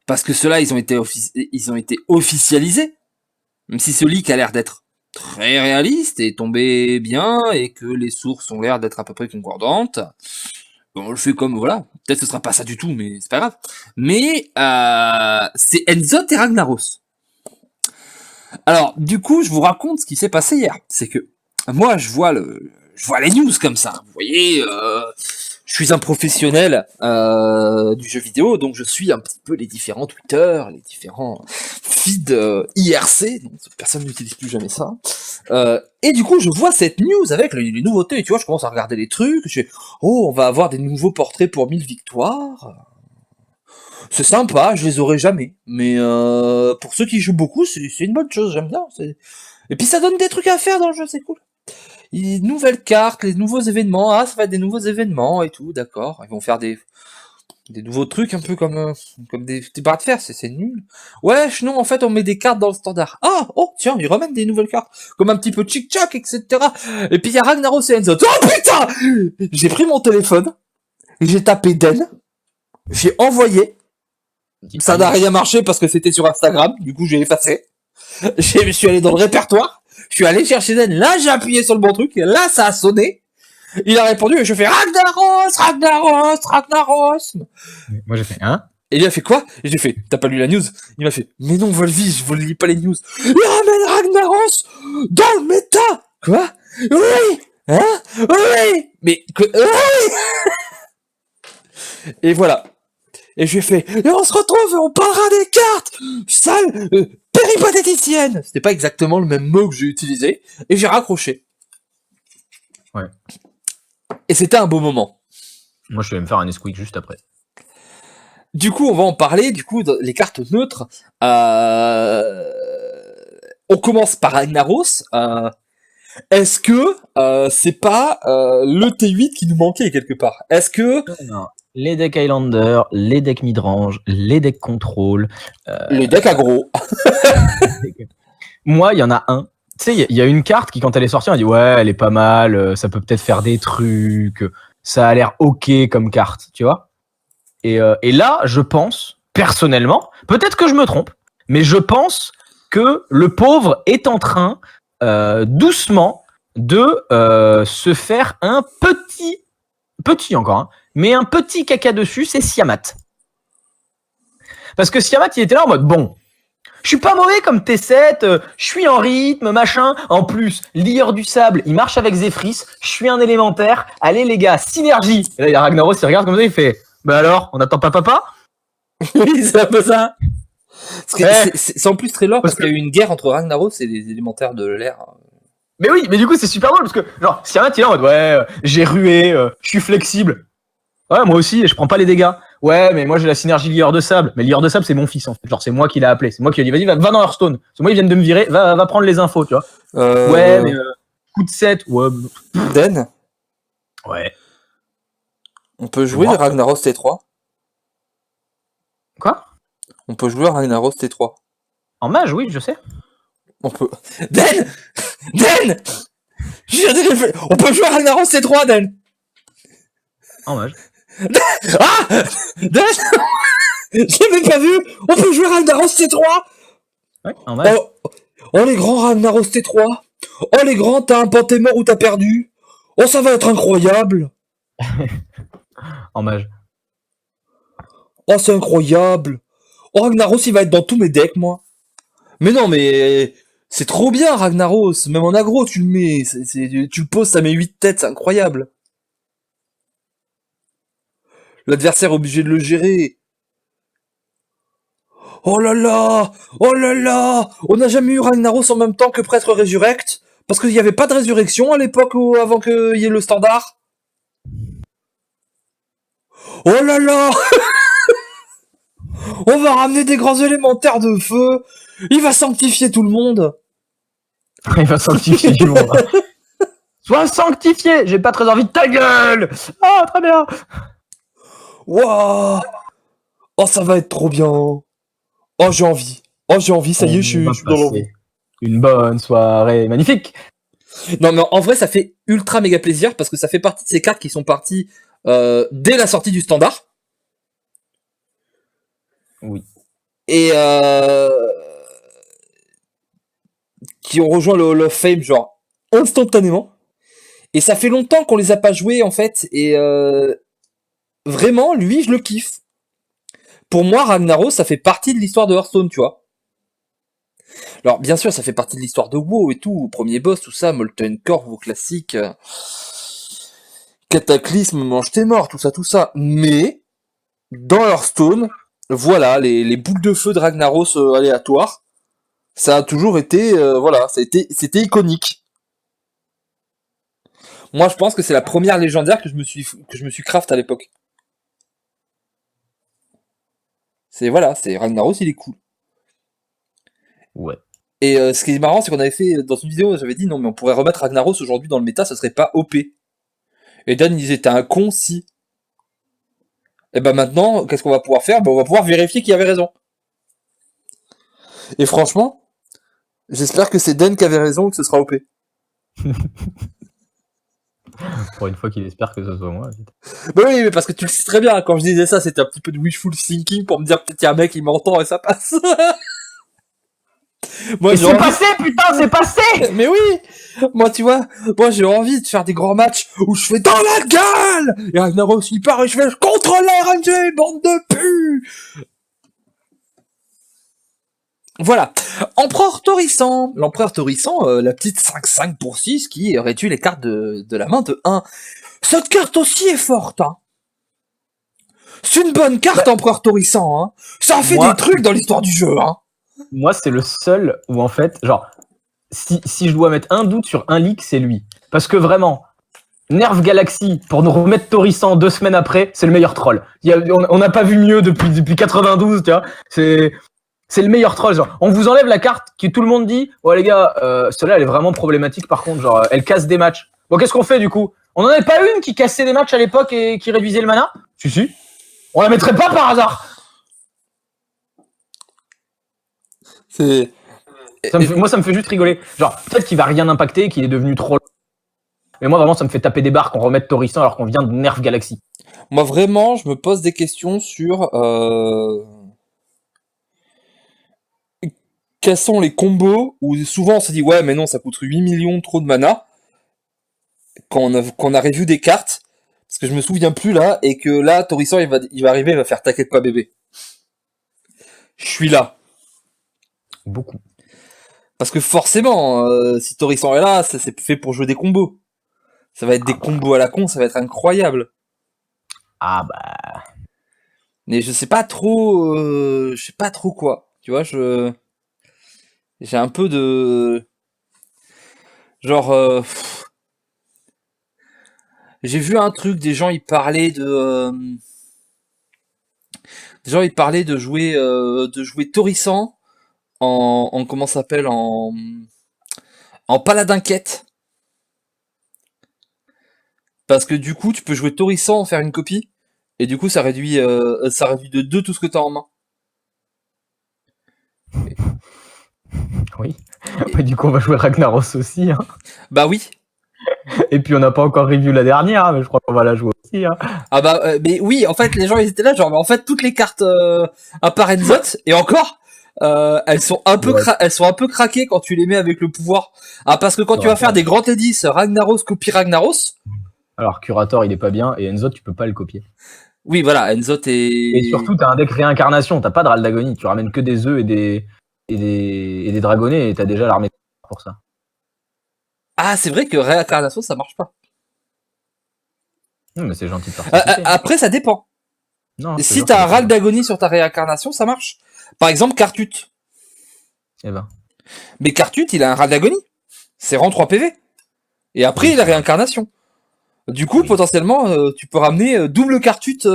Parce que ceux-là, ils ont été officialisés. Même si ce leak a l'air d'être très réaliste et tombé bien, et que les sources ont l'air d'être à peu près concordantes. On le fait comme, voilà. Peut-être ce sera pas ça du tout, mais c'est pas grave. Mais c'est Enzot et Ragnaros. Alors, du coup, je vous raconte ce qui s'est passé hier. C'est que moi, je vois les news comme ça. Vous voyez, je suis un professionnel du jeu vidéo, donc je suis un petit peu les différents Twitter, les différents feeds IRC, donc personne n'utilise plus jamais ça. Et du coup, je vois cette news avec les nouveautés, tu vois, je commence à regarder les trucs, je fais, oh, on va avoir des nouveaux portraits pour 1000 victoires. C'est sympa, je les aurai jamais, mais pour ceux qui jouent beaucoup, c'est une bonne chose, j'aime bien. Et puis ça donne des trucs à faire dans le jeu, c'est cool. Les nouvelles cartes, les nouveaux événements, ah, ça va être des nouveaux événements et tout, d'accord. Ils vont faire des nouveaux trucs un peu comme des barres de fer, c'est nul. Ouais, non, en fait, on met des cartes dans le standard. Ah, oh, tiens, ils remettent des nouvelles cartes, comme un petit peu Chick-Chack, etc. Et puis il y a Ragnaros et Enzo. Oh putain! J'ai pris mon téléphone, j'ai tapé Den, j'ai envoyé. Ça n'a rien marché parce que c'était sur Instagram, du coup j'ai effacé. Je suis allé dans le répertoire, je suis allé chercher Den, là j'ai appuyé sur le bon truc, et là ça a sonné. Il a répondu et je fais Ragnaros, Ragnaros, Ragnaros. Moi j'ai fait hein. Et il a fait quoi? Et j'ai fait, t'as pas lu la news? Il m'a fait, mais non Volvi, je ne lis pas les news. Il ramène Ragnaros dans le méta. Quoi? Oui. Hein? Oui. Mais oui. Et voilà. Et j'ai fait, et on se retrouve et on parlera des cartes, sale péripatéticienne. C'était pas exactement le même mot que j'ai utilisé, et j'ai raccroché. Ouais. Et c'était un beau moment. Moi je vais me faire un Nesquik juste après. Du coup, on va en parler, du coup, les cartes neutres. On commence par Ragnaros. Est-ce que c'est pas le T8 qui nous manquait quelque part? Est-ce que... Non. Les decks Highlander, les decks midrange, les decks contrôle. Les decks aggro. Moi, il y en a un. Tu sais, il y a une carte qui, quand elle est sortie, on a dit ouais, elle est pas mal, ça peut peut-être faire des trucs, ça a l'air ok comme carte, tu vois. Et là, je pense, personnellement, peut-être que je me trompe, mais je pense que le pauvre est en train, doucement, de se faire un petit encore, hein, mais un petit caca dessus, c'est Siamat. Parce que Siamat, il était là en mode, bon, je suis pas mauvais comme T7, je suis en rythme, machin. En plus, Lieur du Sable, il marche avec Zephrys, je suis un élémentaire. Allez les gars, synergie. Et là, il y a Ragnaros, il regarde comme ça, il fait, bah alors, on n'attend pas papa? Oui, c'est un peu ça. C'est en plus très lourd parce qu'il y a eu une guerre entre Ragnaros et les élémentaires de l'air. Mais oui, mais du coup, c'est super drôle parce que, genre, Siamat, il est en mode, ouais, j'ai rué, je suis flexible. Ouais, moi aussi, et je prends pas les dégâts. Ouais, mais moi j'ai la synergie Lieur de Sable. Mais Lieur de Sable, c'est mon fils en fait. Genre, c'est moi qui l'ai appelé. C'est moi qui lui ai dit, vas-y, va dans Hearthstone. C'est moi, ils viennent de me virer, va prendre les infos, tu vois. Ouais, mais coup de 7. Ouais. Den, Ouais. on peut jouer Ragnaros T3. Quoi? On peut jouer Ragnaros T3. En mage, oui, je sais. On peut. Den! Den! On peut jouer Ragnaros T3, Den! En mage. Ah! Den! Je l'ai même pas vu! On peut jouer Ragnaros T3! Ouais, en mage. Oh les grands Ragnaros T3! Oh les grands, t'as un pan, t'es mort ou t'as perdu! Oh, ça va être incroyable! En mage. Oh, c'est incroyable! Oh, Ragnaros, il va être dans tous mes decks, moi! Mais non, mais c'est trop bien, Ragnaros! Même en aggro, tu le mets, tu le poses, ça met 8 têtes, c'est incroyable! L'adversaire est obligé de le gérer. Oh là là! Oh là là! On n'a jamais eu Ragnaros en même temps que Prêtre Résurrect? Parce qu'il n'y avait pas de résurrection à l'époque avant qu'il y ait le standard? Oh là là! On va ramener des grands élémentaires de feu! Il va sanctifier tout le monde! Il va sanctifier du monde. Sois sanctifié! J'ai pas très envie de ta gueule! Ah, très bien! Waouh! Oh, ça va être trop bien! Oh, j'ai envie! Oh, j'ai envie, ça y est, je suis dans l'envie. Une bonne soirée magnifique! Non, mais en vrai, ça fait ultra méga plaisir parce que ça fait partie de ces cartes qui sont parties dès la sortie du standard. Oui. Et qui ont rejoint le Fame, genre, instantanément. Et ça fait longtemps qu'on les a pas joués, en fait. Et vraiment, lui, je le kiffe. Pour moi, Ragnaros, ça fait partie de l'histoire de Hearthstone, tu vois. Alors, bien sûr, ça fait partie de l'histoire de WoW et tout, premier boss, tout ça, Molten Core, vos classiques, Cataclysme, mange tes morts, tout ça. Mais, dans Hearthstone, voilà, les boules de feu de Ragnaros aléatoires, ça a toujours été, voilà, c'était iconique. Moi, je pense que c'est la première légendaire que je me suis craft à l'époque. C'est Ragnaros, il est cool. Ouais. Et ce qui est marrant, c'est qu'on avait fait dans une vidéo, j'avais dit non, mais on pourrait remettre Ragnaros aujourd'hui dans le méta, ça serait pas OP. Et Dan il disait t'es un con si. Et ben maintenant, qu'est-ce qu'on va pouvoir faire? Ben, on va pouvoir vérifier qui avait raison. Et franchement, j'espère que c'est Dan qui avait raison et que ce sera OP. Pour une fois qu'il espère que ce soit moi. Bah oui, mais parce que tu le sais très bien, quand je disais ça, c'était un petit peu de wishful thinking pour me dire peut-être qu'il y a un mec qui m'entend et ça passe. Moi, Et j'ai c'est envie... passé, putain, c'est passé! Mais oui! Moi, tu vois, moi j'ai envie de faire des grands matchs où je fais dans la gueule! Et Ragnaros il part et je fais contre les RNG, bande de pu! Voilà. Empereur Torissant. L'empereur Torissant, la petite 5-5 pour 6 qui réduit les cartes de la main de 1. Cette carte aussi est forte, hein. C'est une bonne carte, Empereur Torissant, hein. Ça a fait Moi- des trucs dans l'histoire du jeu, hein. Moi, c'est le seul où, en fait, genre, si je dois mettre un doute sur un leak, c'est lui. Parce que vraiment, Nerf Galaxy, pour nous remettre Torissant 2 semaines après, c'est le meilleur troll. On n'a pas vu mieux depuis 92, tu vois. C'est le meilleur troll. Genre, on vous enlève la carte qui tout le monde dit, ouais les gars, celle-là elle est vraiment problématique par contre, genre, elle casse des matchs. Bon, qu'est-ce qu'on fait du coup? On n'en avait pas une qui cassait des matchs à l'époque et qui réduisait le mana? Si. On la mettrait pas par hasard. C'est... Moi, ça me fait juste rigoler. Genre, peut-être qu'il va rien impacter, qu'il est devenu trop. Mais moi, vraiment, ça me fait taper des barres qu'on remette Torissant alors qu'on vient de Nerf Galaxy. Moi, vraiment, je me pose des questions sur... Quels sont les combos où souvent on se dit ouais mais non ça coûte 8 millions trop de mana quand on a revu des cartes parce que je me souviens plus là et que là Torissant il va arriver il va faire t'inquiète pas bébé. Je suis là. Beaucoup. Parce que forcément si Torissant est là ça c'est fait pour jouer des combos. Ça va être des combos à la con, ça va être incroyable. Ah bah. Mais je sais pas trop quoi. Tu vois j'ai un peu de genre j'ai vu un truc, des gens ils parlaient de jouer Torissant en comment ça s'appelle en paladin quête. Parce que du coup, tu peux jouer Torissant, en faire une copie et du coup ça réduit de 2 tout ce que t'as en main. Oui. Mais du coup, on va jouer Ragnaros aussi. Hein. Bah oui. Et puis, on n'a pas encore review la dernière, hein, mais je crois qu'on va la jouer aussi. Hein. Ah bah mais oui, en fait les gens ils étaient là genre mais en fait toutes les cartes à part Enzot et encore elles sont un peu elles sont un peu craquées quand tu les mets avec le pouvoir. Ah parce que quand tu vas faire des grands T10 Ragnaros copie Ragnaros. Alors, Curator, il est pas bien, et Enzo, tu peux pas le copier. Oui, voilà, Enzot Et surtout, t'as un deck réincarnation, t'as pas de Raldagonie, tu ramènes que des œufs et des dragonnets, et t'as déjà l'armée pour ça. Ah, c'est vrai que réincarnation ça marche pas. Non, mais c'est gentil de participer. Après ça dépend. Non, Si t'as un râle d'agonie sur ta réincarnation, ça marche. Par exemple, Cartut. Eh ben. Mais Cartut, il a un râle d'agonie. C'est rang 3 PV. Et après, il a réincarnation. Du coup, potentiellement, tu peux ramener double Cartut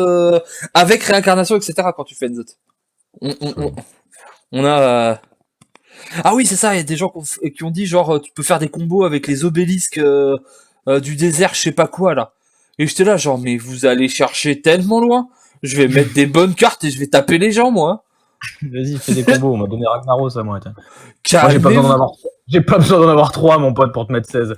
avec réincarnation, etc. quand tu fais Enzot. On a... Ah oui, c'est ça, il y a des gens qui ont dit, genre, tu peux faire des combos avec les obélisques du désert, je sais pas quoi, là. Et j'étais là, genre, mais vous allez chercher tellement loin. Je vais mettre des bonnes cartes et je vais taper les gens, moi. Vas-y, fais des combos, on m'a donné Ragnaros à moi. Moi, j'ai pas besoin d'en avoir 3, mon pote, pour te mettre 16.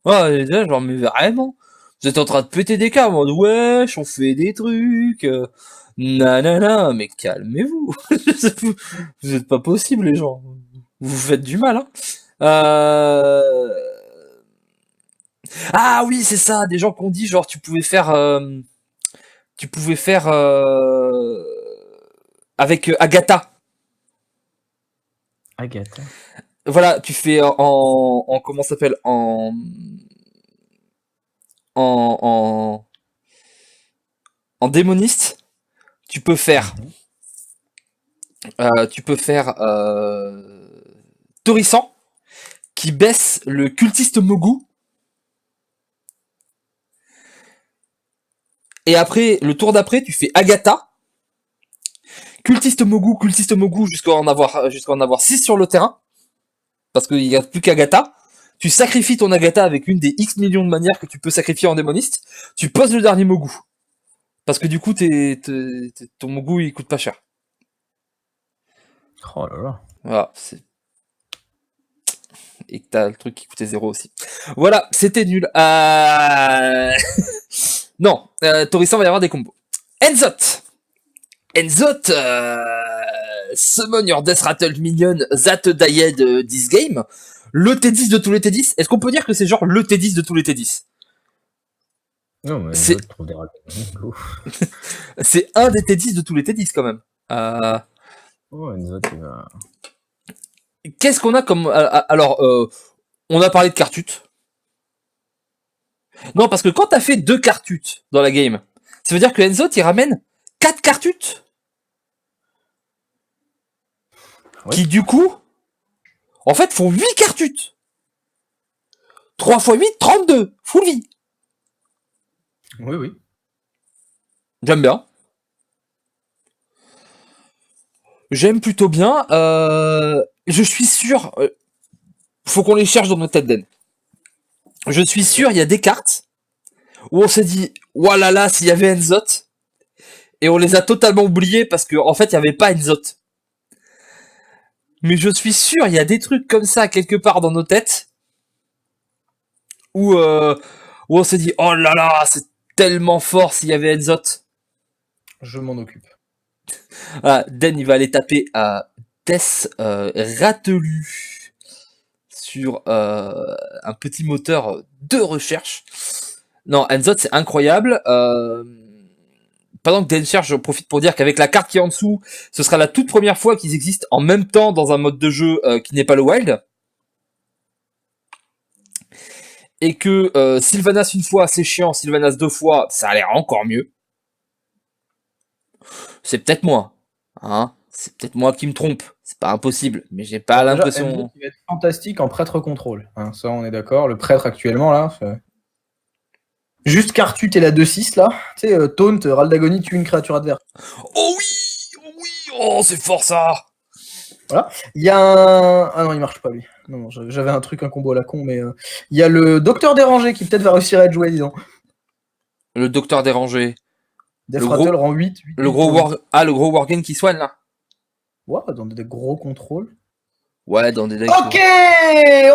Ouais, déjà, genre, mais vraiment. Vous êtes en train de péter des câbles, en mode, wesh, on fait des trucs. Nanana, mais calmez-vous. Vous êtes pas possible, les gens. Vous faites du mal, hein. Ah oui, c'est ça, des gens qui ont dit, genre, tu pouvais faire avec Agatha. Agatha. Voilà, tu fais en comment ça s'appelle en, en démoniste, tu peux faire, Torisan qui baisse le cultiste Mogu. Et après, le tour d'après, tu fais Agatha. Cultiste Mogu jusqu'à en avoir 6 sur le terrain. Parce qu'il n'y a plus qu'Agatha. Tu sacrifies ton Agatha avec une des X millions de manières que tu peux sacrifier en démoniste. Tu poses le dernier Mogu. Parce que du coup, ton Mogu, il coûte pas cher. Oh là là. Voilà, et que t'as le truc qui coûtait 0 aussi. Voilà, c'était nul. Non, Torisan va y avoir des combos. Enzot, Summon your Death Rattle Minion that died this game. Le T10 de tous les T10. Est-ce qu'on peut dire que c'est genre le T10 de tous les T10? Non, mais C'est- je trouve des ratés. C'est un des T10 de tous les T10 quand même. Oh, Enzo, il va. Qu'est-ce qu'on a comme... alors, on a parlé de Cartut. Non, parce que quand t'as fait 2 Cartut dans la game, ça veut dire que Enzo, il ramène 4 Cartut. Ouais. Qui, du coup, en fait, font 8 Cartut. 3 x 8, 32. Full vie. Oui, oui. J'aime bien. J'aime plutôt bien. Je suis sûr... faut qu'on les cherche dans nos têtes d'En. Je suis sûr, il y a des cartes où on s'est dit, walala, s'il y avait Enzot, et on les a totalement oubliés parce qu'en fait, il n'y avait pas Enzot. Mais je suis sûr, il y a des trucs comme ça quelque part dans nos têtes où on s'est dit, oh là là, c'est tellement fort s'il y avait Enzot. Je m'en occupe. Voilà, Den, il va aller taper à Death Ratelu sur un petit moteur de recherche. Non, Enzot, c'est incroyable. Pendant que Den cherche, je profite pour dire qu'avec la carte qui est en dessous, ce sera la toute première fois qu'ils existent en même temps dans un mode de jeu qui n'est pas le Wild. Et que Sylvanas une fois, c'est chiant. Sylvanas 2 fois, ça a l'air encore mieux. C'est peut-être moi. Hein, c'est peut-être moi qui me trompe. C'est pas impossible. Mais j'ai pas l'impression... Enzo, il va être fantastique en prêtre contrôle. Hein, ça, on est d'accord. Le prêtre actuellement, là. Juste Cartut et la 2-6, là. Tu sais, taunt, Raldagonie tue une créature adverse. Oh oui! Oh oui! Oh, c'est fort ça! Il y a un. Ah non, il marche pas, lui. Non, j'avais un truc, un combo à la con, mais. Il y a le Docteur Dérangé qui peut-être va réussir à être joué, disons. Le docteur dérangé. Death Le Rattle gros- rend 8. Le gros le gros Worgen qui soigne là. Ouais, dans des gros contrôles. Ouais, dans des decks. Ok,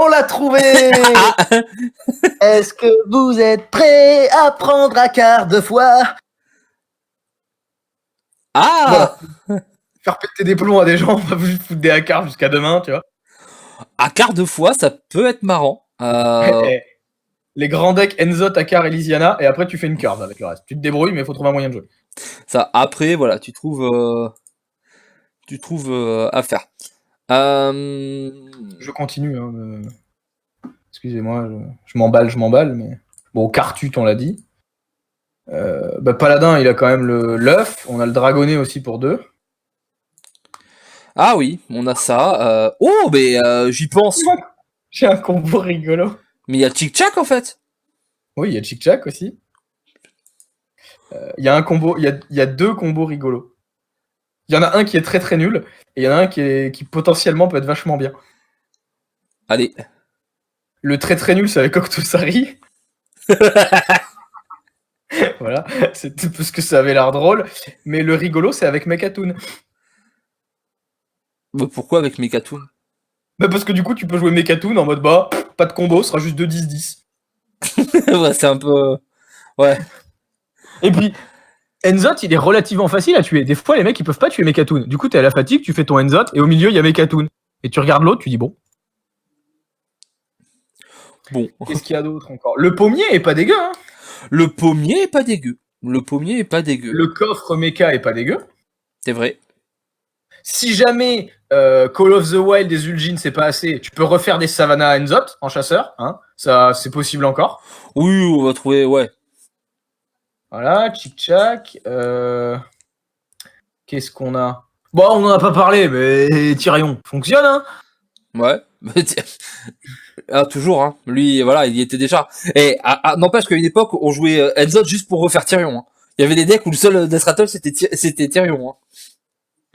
on l'a trouvé. Est-ce que vous êtes prêts à prendre un quart de fois? Ah! Faire péter des plombs à des gens, on va juste foutre des hackers jusqu'à demain, tu vois. À quart de fois, ça peut être marrant. Eh, les grands decks Enzot, Akar et Lysiana, et après tu fais une curve avec le reste. Tu te débrouilles, mais il faut trouver un moyen de jouer. Ça, après, voilà, tu trouves à faire. Je continue. Hein, excusez-moi, je m'emballe, mais. Bon, Cartut, on l'a dit. Paladin, il a quand même l'œuf. On a le Dragonnet aussi pour 2. Ah oui, on a ça. Oh, mais j'y pense. J'ai un combo rigolo. Mais il y a Chick-Chack en fait. Oui, il y a Chick-Chack aussi. Il y a un combo, il y a 2 combos rigolos. Il y en a un qui est très très nul, et il y en a un qui potentiellement peut être vachement bien. Allez. Le très très nul, c'est avec Octosari. Voilà, c'était parce que ça avait l'air drôle. Mais le rigolo, c'est avec Mekatoon. Mais pourquoi avec Mekatoon? Parce que du coup, tu peux jouer Mekatoon en mode pas de combo, ce sera juste 2-10-10. Ouais, c'est un peu... Ouais. Et puis, Enzot, il est relativement facile à tuer. Des fois, les mecs, ils peuvent pas tuer Mekatoon. Du coup, t'es à la fatigue, tu fais ton Enzot, et au milieu, il y a Mekatoon. Et tu regardes l'autre, tu dis bon. Bon. Qu'est-ce qu'il y a d'autre encore? Le pommier est pas dégueu, hein. Le pommier est pas dégueu. Le pommier est pas dégueu. Le coffre mecha est pas dégueu. C'est vrai. Si jamais Call of the Wild et Zul'jin c'est pas assez, tu peux refaire des Savannah Enzot en chasseur, hein. Ça, c'est possible encore. Oui, on va trouver, ouais. Voilà, Chic-Chac. Qu'est-ce qu'on a? Bon, on en a pas parlé, mais Tyrion fonctionne, hein. Ouais. Ah, toujours, hein. Lui, voilà, il y était déjà. Et n'empêche qu'à une époque, on jouait Enzot juste pour refaire Tyrion. Hein. Il y avait des decks où le seul Death Rattle, c'était Tyrion. Hein.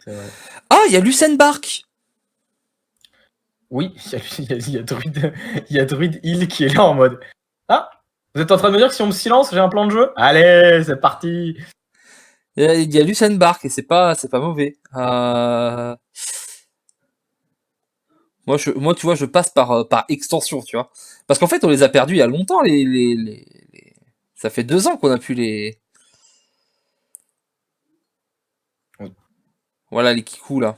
C'est vrai. Ah, il y a Lucen Bark. Oui, il y a Druid Hill qui est là en mode. Ah, vous êtes en train de me dire que si on me silence, j'ai un plan de jeu? Allez, c'est parti. Il y a Lucen Bark et c'est pas mauvais. Moi, tu vois, je passe par extension, tu vois. Parce qu'en fait, on les a perdus il y a longtemps, ça fait 2 ans qu'on a pu les. Oui. Voilà, les Kikou, là.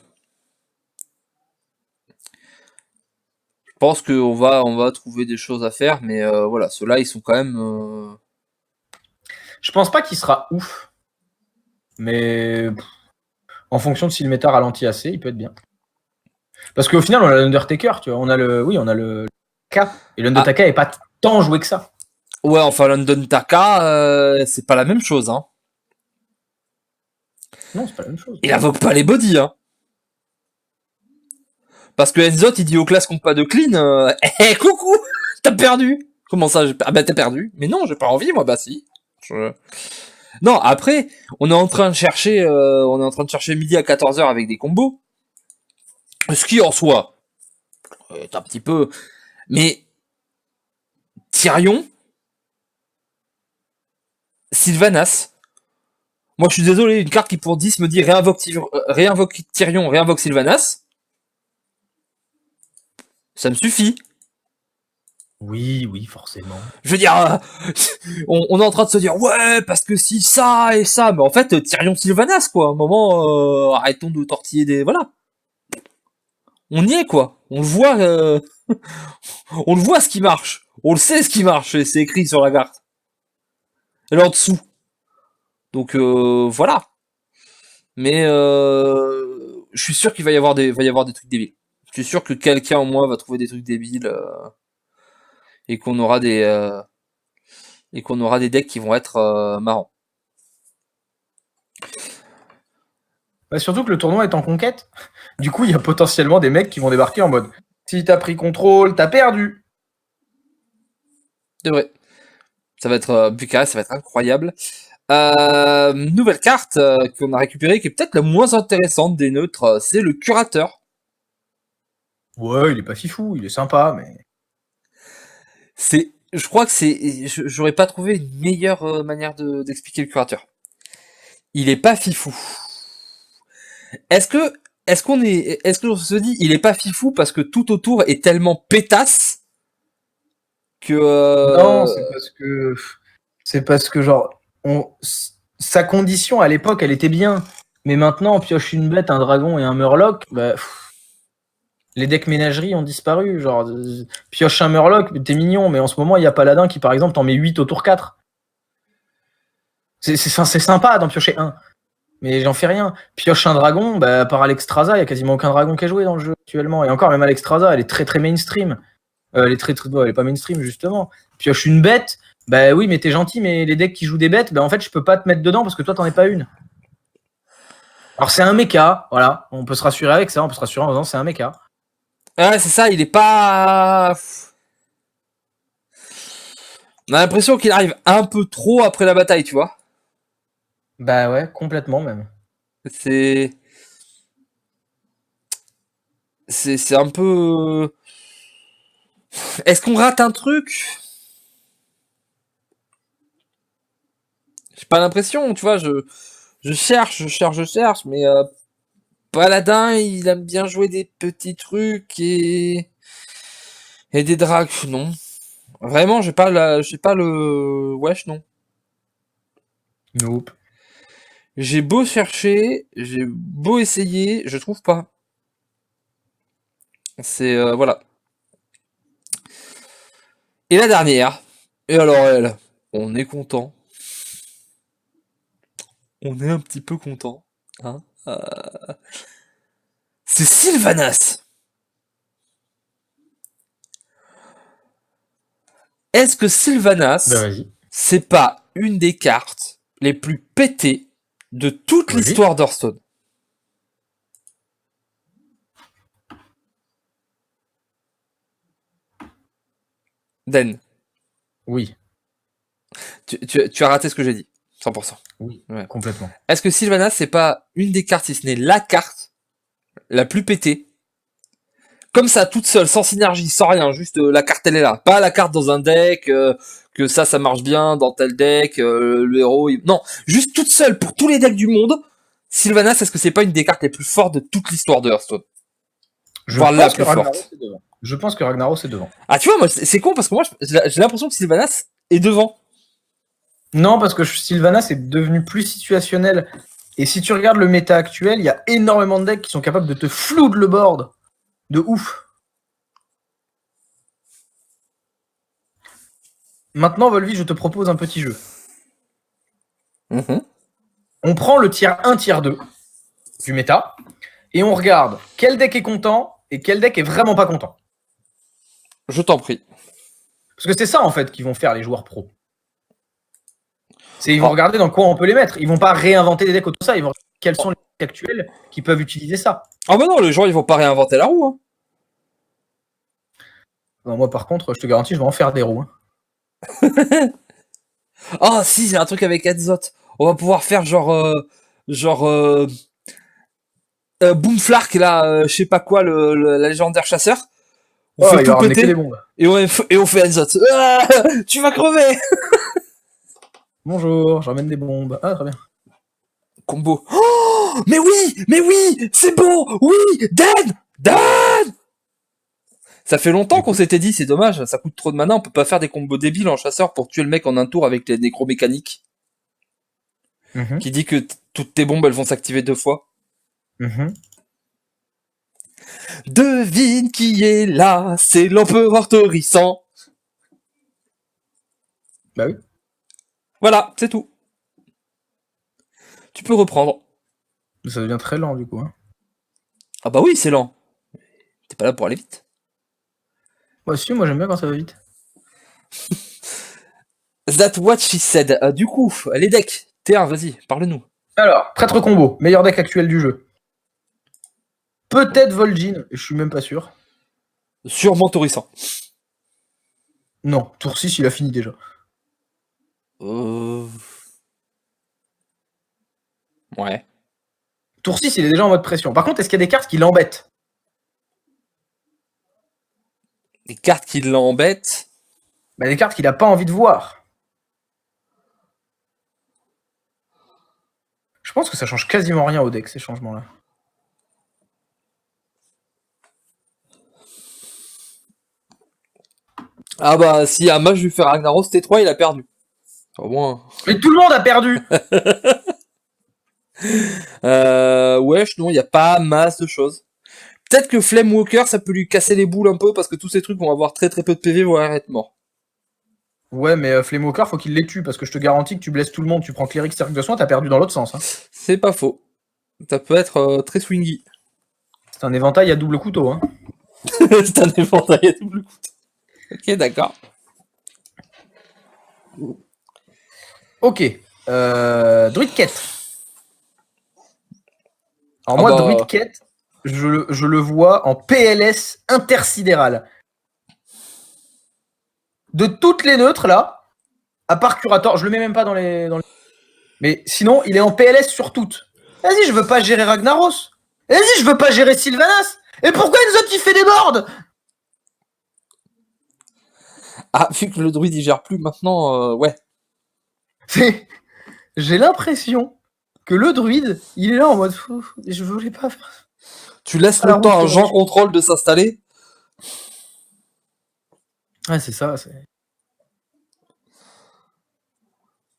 Je pense qu'on va trouver des choses à faire, mais voilà, ceux-là, ils sont quand même. Je pense pas qu'il sera ouf. Mais en fonction de si le méta ralentit assez, il peut être bien. Parce qu'au final, on a l'Undertaker, tu vois. On a le K. Et l'Undertaker est pas tant joué que ça. Ouais, enfin, London Taka, c'est pas la même chose, hein. Non, c'est pas la même chose. Il invoque pas les bodies, hein. Parce que Enzot, il dit aux classes qui n'ont pas de clean, coucou, t'as perdu. Comment ça, ah bah t'as perdu. Mais non, j'ai pas envie, moi, bah si. Non, après, on est en train de chercher midi à 14h avec des combos. Ce qui, en soi, est un petit peu... Mais, Tyrion, Sylvanas, moi je suis désolé, une carte qui pour 10 me dit réinvoque Tyrion, réinvoque Sylvanas, ça me suffit. Oui, forcément. Je veux dire, on est en train de se dire, ouais, parce que si ça et ça, mais en fait, Tyrion Sylvanas, quoi. À un moment, arrêtons de tortiller des... Voilà. On y est, quoi. On le voit, on le voit ce qui marche. On le sait ce qui marche, et c'est écrit sur la carte. Et là en dessous. Donc, voilà. Mais, je suis sûr qu'il va y avoir des trucs débiles. Je suis sûr que quelqu'un, au moins, va trouver des trucs débiles, et qu'on aura des decks qui vont être marrants. Bah, surtout que le tournoi est en conquête. Du coup, il y a potentiellement des mecs qui vont débarquer en mode si t'as pris contrôle, t'as perdu. C'est vrai. Ça va être Bucarest, ça va être incroyable. Nouvelle carte qu'on a récupérée, qui est peut-être la moins intéressante des neutres, c'est le curateur. Ouais, il est pas fifou, il est sympa, mais. Je crois que j'aurais pas trouvé une meilleure manière d'expliquer le curateur. Il est pas fifou. Est-ce que, est-ce que on se dit, il est pas fifou parce que tout autour est tellement pétasse que. Non, c'est parce que genre sa condition à l'époque, elle était bien, mais maintenant on pioche une bête, un dragon et un murloc, bah, les decks ménagerie ont disparu. Genre, pioche un murloc, t'es mignon, mais en ce moment il y a Paladin qui par exemple t'en met 8 au tour 4. C'est sympa d'en piocher un, mais j'en fais rien. Pioche un dragon, bah, par Alexstrasza, il y a quasiment aucun dragon qui est joué dans le jeu actuellement. Et encore, même Alexstrasza, elle est très très mainstream. Elle est pas mainstream justement. Pioche une bête, bah oui, mais t'es gentil, mais les decks qui jouent des bêtes, bah en fait, je peux pas te mettre dedans parce que toi, t'en es pas une. Alors, c'est un mecha, voilà. On peut se rassurer avec ça, on peut se rassurer en disant c'est un mecha. Ouais, c'est ça, il est pas. On a l'impression qu'il arrive un peu trop après la bataille, tu vois. Bah ouais, complètement même. C'est. C'est un peu. Est-ce qu'on rate un truc? J'ai pas l'impression, tu vois, je cherche, mais Paladin, il aime bien jouer des petits trucs et des drags, non. Vraiment, j'ai pas le wesh, non. Nope. J'ai beau chercher, j'ai beau essayer, je trouve pas. C'est voilà. Et la dernière. Et alors elle, on est content. On est un petit peu content, hein. C'est Sylvanas. Est-ce que Sylvanas, Bah vas-y. c'est pas une des cartes les plus pétées de toute Oui. l'histoire d'Hearthstone? Den, Oui, tu as raté ce que j'ai dit. 100%. oui, Ouais. complètement. Est-ce que Sylvanas, c'est pas une des cartes, si ce n'est la carte la plus pétée? Comme ça, toute seule, sans synergie, sans rien, juste la carte elle est là. Pas la carte dans un deck, que ça marche bien dans tel deck, le héros... Non, juste toute seule pour tous les decks du monde. Sylvanas, est-ce que c'est pas une des cartes les plus fortes de toute l'histoire de Hearthstone? Je Voire la pense que plus Ragnaros forte. est devant. Je pense que Ragnaros est devant. Ah tu vois, moi c'est con parce que moi j'ai l'impression que Sylvanas est devant. Non, parce que Sylvanas est devenu plus situationnel. Et si tu regardes le méta actuel, il y a énormément de decks qui sont capables de te flood le board. De ouf. Maintenant, Volvi, je te propose un petit jeu. On prend le tiers 1, tiers 2 du méta, et on regarde quel deck est content et quel deck est vraiment pas content. Je t'en prie. Parce que c'est ça, en fait, qu'ils vont faire les joueurs pros. Ils vont regarder dans quoi on peut les mettre. Ils vont pas réinventer des decks autour de ça. Ils vont regarder quels sont les decks actuels qui peuvent utiliser ça. Ah bah non, les gens ils vont pas réinventer la roue. Hein. Non, moi, par contre, je te garantis, je vais en faire des roues. Hein. Ah si, c'est un truc avec Adzot. On va pouvoir faire Boomflark là, je sais pas quoi, la légendaire chasseur. On Oh, fait il tout va ramener que péter des bombes. et on fait Adzot. Ah, tu vas crever. Bonjour, j'emmène des bombes. Ah, très bien. Combo. Oh, mais oui, c'est bon, oui, Dan. Ça fait longtemps qu'on s'était dit, c'est dommage, ça coûte trop de mana, on peut pas faire des combos débiles en chasseur pour tuer le mec en un tour avec les nécromécaniques. Mhm. Qui dit que toutes tes bombes elles vont s'activer 2 fois. Mhm. Devine qui est là, c'est l'empereur Torissant. Bah oui. Voilà, c'est tout. Tu peux reprendre. Ça devient très lent, du coup. Hein. Ah bah oui, c'est lent. T'es pas là pour aller vite. Ouais, si, moi j'aime bien quand ça va vite. That what she said. Du coup, les decks. T1, vas-y, parle-nous. Alors, traître combo, meilleur deck actuel du jeu. Peut-être Vol'jin, je suis même pas sûr. Sûrement Torissant. Non, tour 6, il a fini déjà. Ouais. Tour 6, il est déjà en mode pression. Par contre, est-ce qu'il y a des cartes qui l'embêtent? Les cartes qui l'embêtent. Bah, des cartes qu'il a pas envie de voir. Je pense que ça change quasiment rien au deck, ces changements-là. Ah bah, si un match je lui fais Ragnaros T3, il a perdu. Au moins. Mais tout le monde a perdu. Wesh, non, il y a pas masse de choses. Peut-être que Flame Walker, ça peut lui casser les boules un peu parce que tous ces trucs vont avoir très très peu de PV, vont être morts. Ouais, mais Flamewaker, faut qu'il les tue, parce que je te garantis que tu blesses tout le monde, tu prends Cleric Cercle de Soin, t'as perdu dans l'autre sens. Hein. C'est pas faux. Ça peut être très swingy. C'est un éventail à double couteau. Hein. C'est un éventail à double couteau. Ok, d'accord. Ok. Druid Quête. Alors Ah moi, bah, Druid Quête, je le vois en PLS intersidéral. De toutes les neutres, là, à part Curator, je le mets même pas dans les... Mais sinon, il est en PLS sur toutes. Vas-y, je veux pas gérer Ragnaros. Vas-y, je veux pas gérer Sylvanas. Et pourquoi Enzo il fait des boards? Ah, vu que le druide il gère plus maintenant, ouais. J'ai l'impression que le druide, il est là en mode je voulais pas faire. Tu laisses Alors, le temps à oui, Jean Contrôle de s'installer. Ouais, c'est ça.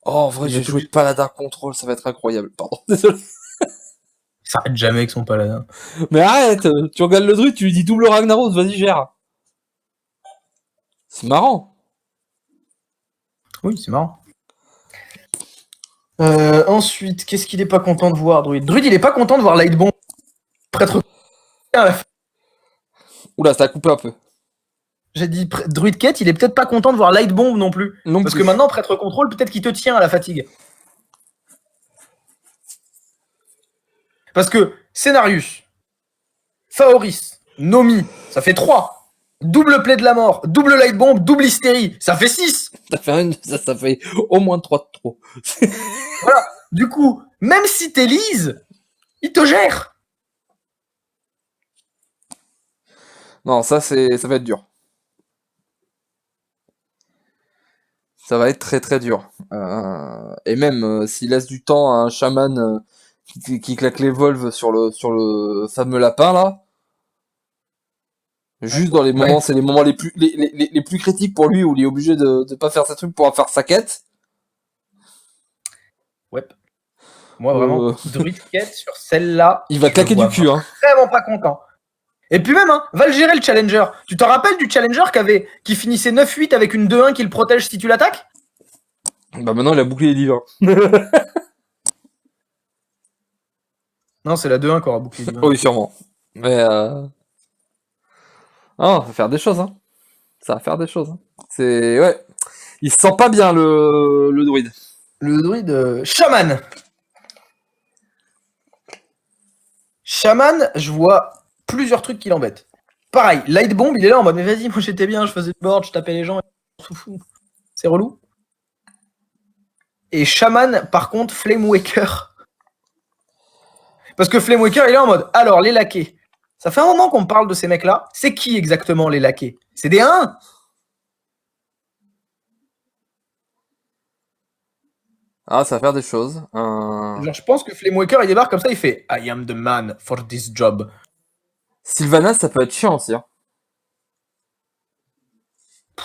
Oh, en vrai, Il j'ai a joué tout- Paladin Contrôle, ça va être incroyable. Pardon, désolé. Il s'arrête jamais avec son paladin. Mais arrête, tu regardes le druide, tu lui dis double Ragnaros, vas-y, gère. C'est marrant. Oui, c'est marrant. Ensuite, qu'est-ce qu'il est pas content de voir, Druid? Druid, il est pas content de voir Lightbomb. Prêtre. Oula, ça a coupé un peu. J'ai dit Druid Quête, il est peut-être pas content de voir Light Bomb non plus. Non Parce plus. que maintenant, prêtre contrôle, peut-être qu'il te tient à la fatigue. Parce que Scénarius, Faoris, Nomi, ça fait 3. Double Plaie de la mort, double Light Bomb, double Hystérie, ça fait 6. Ça fait au moins 3 de trop. Voilà. Du coup, même si t'es lise, il te gère. Non, ça va être dur. Ça va être très très dur. Et même s'il laisse du temps à un chaman qui claque les volves sur le fameux lapin là, juste dans les moments, c'est les moments les plus critiques pour lui où il est obligé de pas faire ses trucs pour faire sa quête. Ouais. Moi vraiment, Druid Quête sur celle-là, Il va claquer du cul, hein. Vraiment pas content. Et puis même, hein, va le gérer le challenger. Tu t'en rappelles du challenger qui finissait 9-8 avec une 2-1 qui le protège si tu l'attaques? Bah maintenant il a bouclé les divins. Non, c'est la 2-1 qui aura bouclé. Oui, sûrement. Mais ça va faire des choses, hein. Ça va faire des choses. Hein. C'est ouais. Il se sent pas bien le druide. Le druide chaman. Chaman, je vois plusieurs trucs qui l'embêtent. Pareil, Light Bomb, il est là en mode mais vas-y, moi j'étais bien, je faisais le board, je tapais les gens, c'est relou. Et Shaman, par contre, Flame Waker. Parce que Flame Waker, il est là en mode alors les laquais. Ça fait un moment qu'on me parle de ces mecs-là. C'est qui exactement les laquais? C'est des 1. Ah, ça va faire des choses. Genre, je pense que Flame Waker, il débarque comme ça, il fait I am the man for this job. Sylvanas, ça peut être chiant aussi. Hein.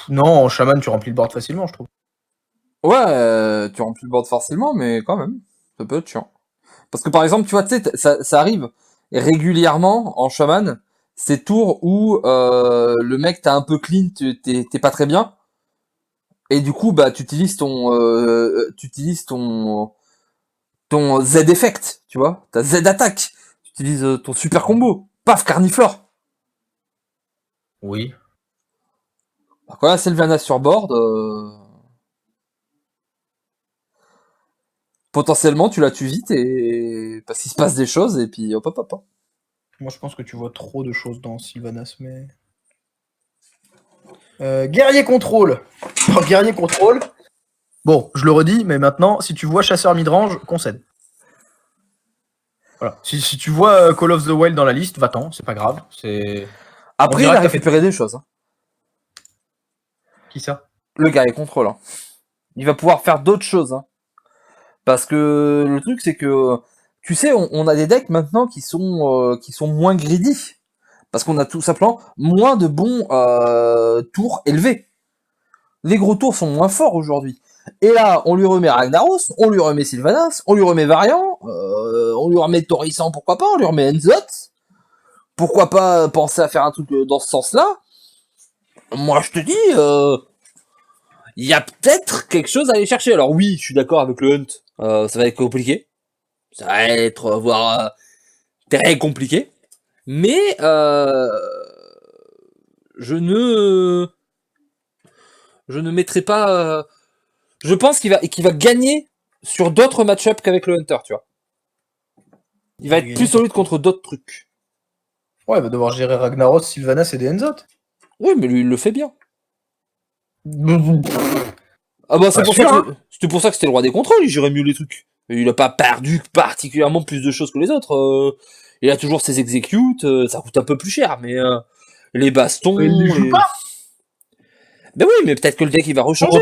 Non, en Shaman, tu remplis le board facilement, je trouve. Ouais, tu remplis le board facilement, mais quand même, ça peut être chiant. Parce que par exemple, tu vois, tu sais, ça arrive régulièrement en shaman, ces tours où le mec t'as un peu clean, t'es pas très bien, et du coup, bah, tu utilises ton Z effect, tu vois, ta Z attaque, tu utilises ton super combo, paf, carniflore. Oui. Donc voilà, Sylvanas sur board. Potentiellement, tu la tues vite et parce qu'il se passe des choses et puis hop hop hop. Hop. Moi, je pense que tu vois trop de choses dans Sylvanas, mais... guerrier contrôle. Oh, guerrier contrôle. Bon, je le redis, mais maintenant, si tu vois chasseur midrange, concède. Voilà. Si tu vois Call of the Wild dans la liste, va-t'en, c'est pas grave. C'est... Après, il a récupéré des choses. Hein. Qui ça? Le gars est contrôle. Hein. Il va pouvoir faire d'autres choses. Hein. Parce que le truc, c'est que, tu sais, on a des decks maintenant qui sont moins greedy. Parce qu'on a tout simplement moins de bons tours élevés. Les gros tours sont moins forts aujourd'hui. Et là, on lui remet Ragnaros, on lui remet Sylvanas, on lui remet Variant, on lui remet Torrissant, pourquoi pas, on lui remet Enzot. Pourquoi pas penser à faire un truc dans ce sens-là? Moi, je te dis, il y a peut-être quelque chose à aller chercher. Alors oui, je suis d'accord avec le Hunt. Ça va être compliqué. Ça va être, voire, très compliqué. Mais, je ne mettrai pas... je pense qu'il va gagner sur d'autres match-ups qu'avec le Hunter, tu vois. Il va être plus solide contre d'autres trucs. Ouais, il va devoir gérer Ragnaros, Sylvanas et des Enzot. Oui, mais lui, il le fait bien. Ah bah, c'était pour ça que c'était le roi des contrôles, il gérait mieux les trucs. Il a pas perdu particulièrement plus de choses que les autres. Il a toujours ses executes, ça coûte un peu plus cher, mais les bastons... Il les joue pas. Ben oui, mais peut-être que le deck, il va rechanger.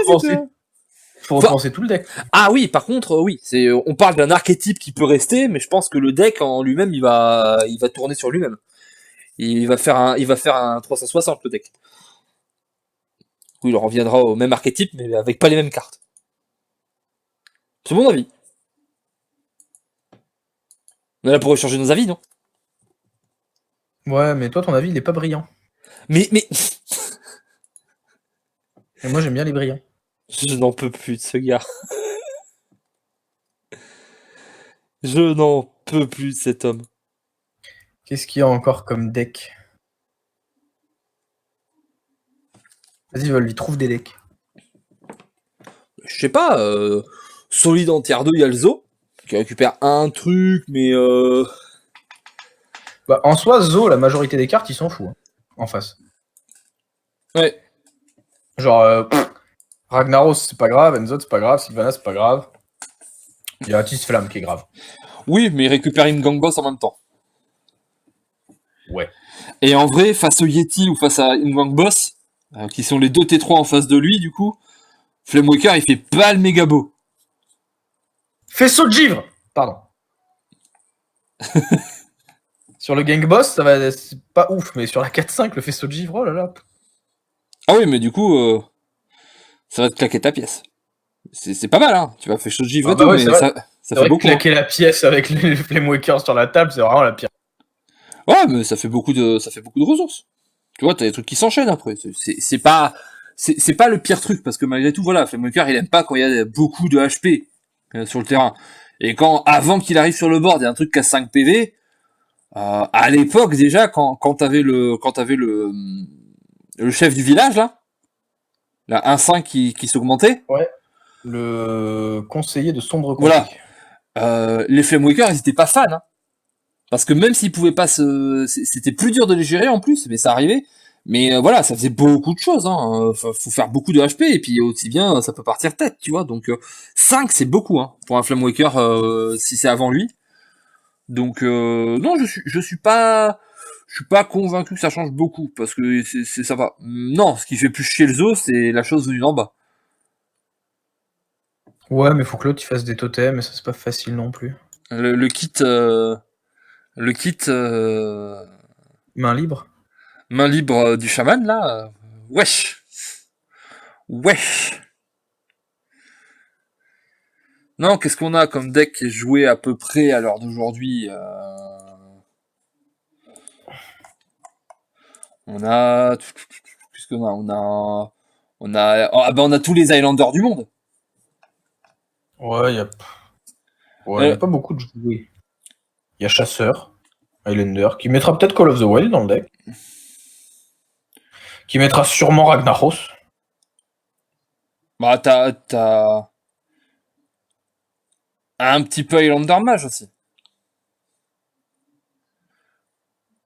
Faut repenser tout le deck. Ah oui, par contre, oui, on parle d'un archétype qui peut rester, mais je pense que le deck en lui-même, il va tourner sur lui-même. Il va faire un 360 le deck. Oui, il reviendra au même archétype, mais avec pas les mêmes cartes. C'est mon avis. On est là pour échanger nos avis, non? Ouais, mais toi, ton avis, il est pas brillant. Mais... Et moi, j'aime bien les brillants. Je n'en peux plus de ce gars. Je n'en peux plus de cet homme. Qu'est-ce qu'il y a encore comme deck? Vas-y, Volvi, trouve des decks. Je sais pas, solide en tier 2, il y a le Zo, qui récupère un truc, mais Bah, en soi, Zo, la majorité des cartes, ils s'en foutent. Hein, en face. ouais. Genre, Ragnaros, c'est pas grave. Enzot, c'est pas grave. Sylvanas, c'est pas grave. Il y a Atis Flamme qui est grave. Oui, mais il récupère une gang boss en même temps. Ouais. Et en vrai, face au Yeti ou face à une gang boss, qui sont les deux T3 en face de lui, du coup, Flamewaker, il fait pas le méga beau. Faisceau de givre. Pardon. Sur le gang boss, ça va, c'est pas ouf, mais sur la 4-5, le faisceau de givre, oh là là. Ah oui, mais du coup, ça va te claquer ta pièce. C'est pas mal, hein. Tu vas faire chose de givre Ah et bah tout, ouais, mais c'est vrai. ça C'est fait vrai que beaucoup. Hein. claquer la pièce avec le Flamewaker sur la table, c'est vraiment la pire. Ouais, mais ça fait beaucoup de ressources. Tu vois, t'as des trucs qui s'enchaînent après. C'est pas, c'est pas le pire truc parce que malgré tout, voilà, Flamewaker, il aime pas quand il y a beaucoup de HP sur le terrain. Et quand, avant qu'il arrive sur le board, il y a un truc qui a 5 PV. À l'époque déjà, quand t'avais le chef du village là, la 1-5 qui s'augmentait. Ouais. Le conseiller de sombre Voilà. conseil. Les Flamewakers, ils étaient pas fans, hein. Parce que même s'ils pouvaient pas c'était plus dur de les gérer en plus, mais ça arrivait. Mais voilà, ça faisait beaucoup de choses, hein. Faut faire beaucoup de HP, et puis aussi bien, ça peut partir tête, tu vois. Donc 5, c'est beaucoup, hein, pour un Flamewaker, si c'est avant lui. Donc non, je suis pas convaincu que ça change beaucoup, parce que ça va. Non, ce qui fait plus chier le zoo, c'est la chose venue d'en bas. Ouais, mais faut que l'autre il fasse des totems, et ça c'est pas facile non plus. Le kit, Main libre. main libre du chaman là, wesh, wesh. Non, qu'est-ce qu'on a comme deck qui est joué à peu près à l'heure d'aujourd'hui On a, qu'est-ce qu'on a on a tous les Islanders du monde. Ouais, il y a pas beaucoup de jouets. Il y a Chasseur, Highlander, qui mettra peut-être Call of the Wild dans le deck. Qui mettra sûrement Ragnaros. Bah t'as un petit peu Highlander Mage aussi.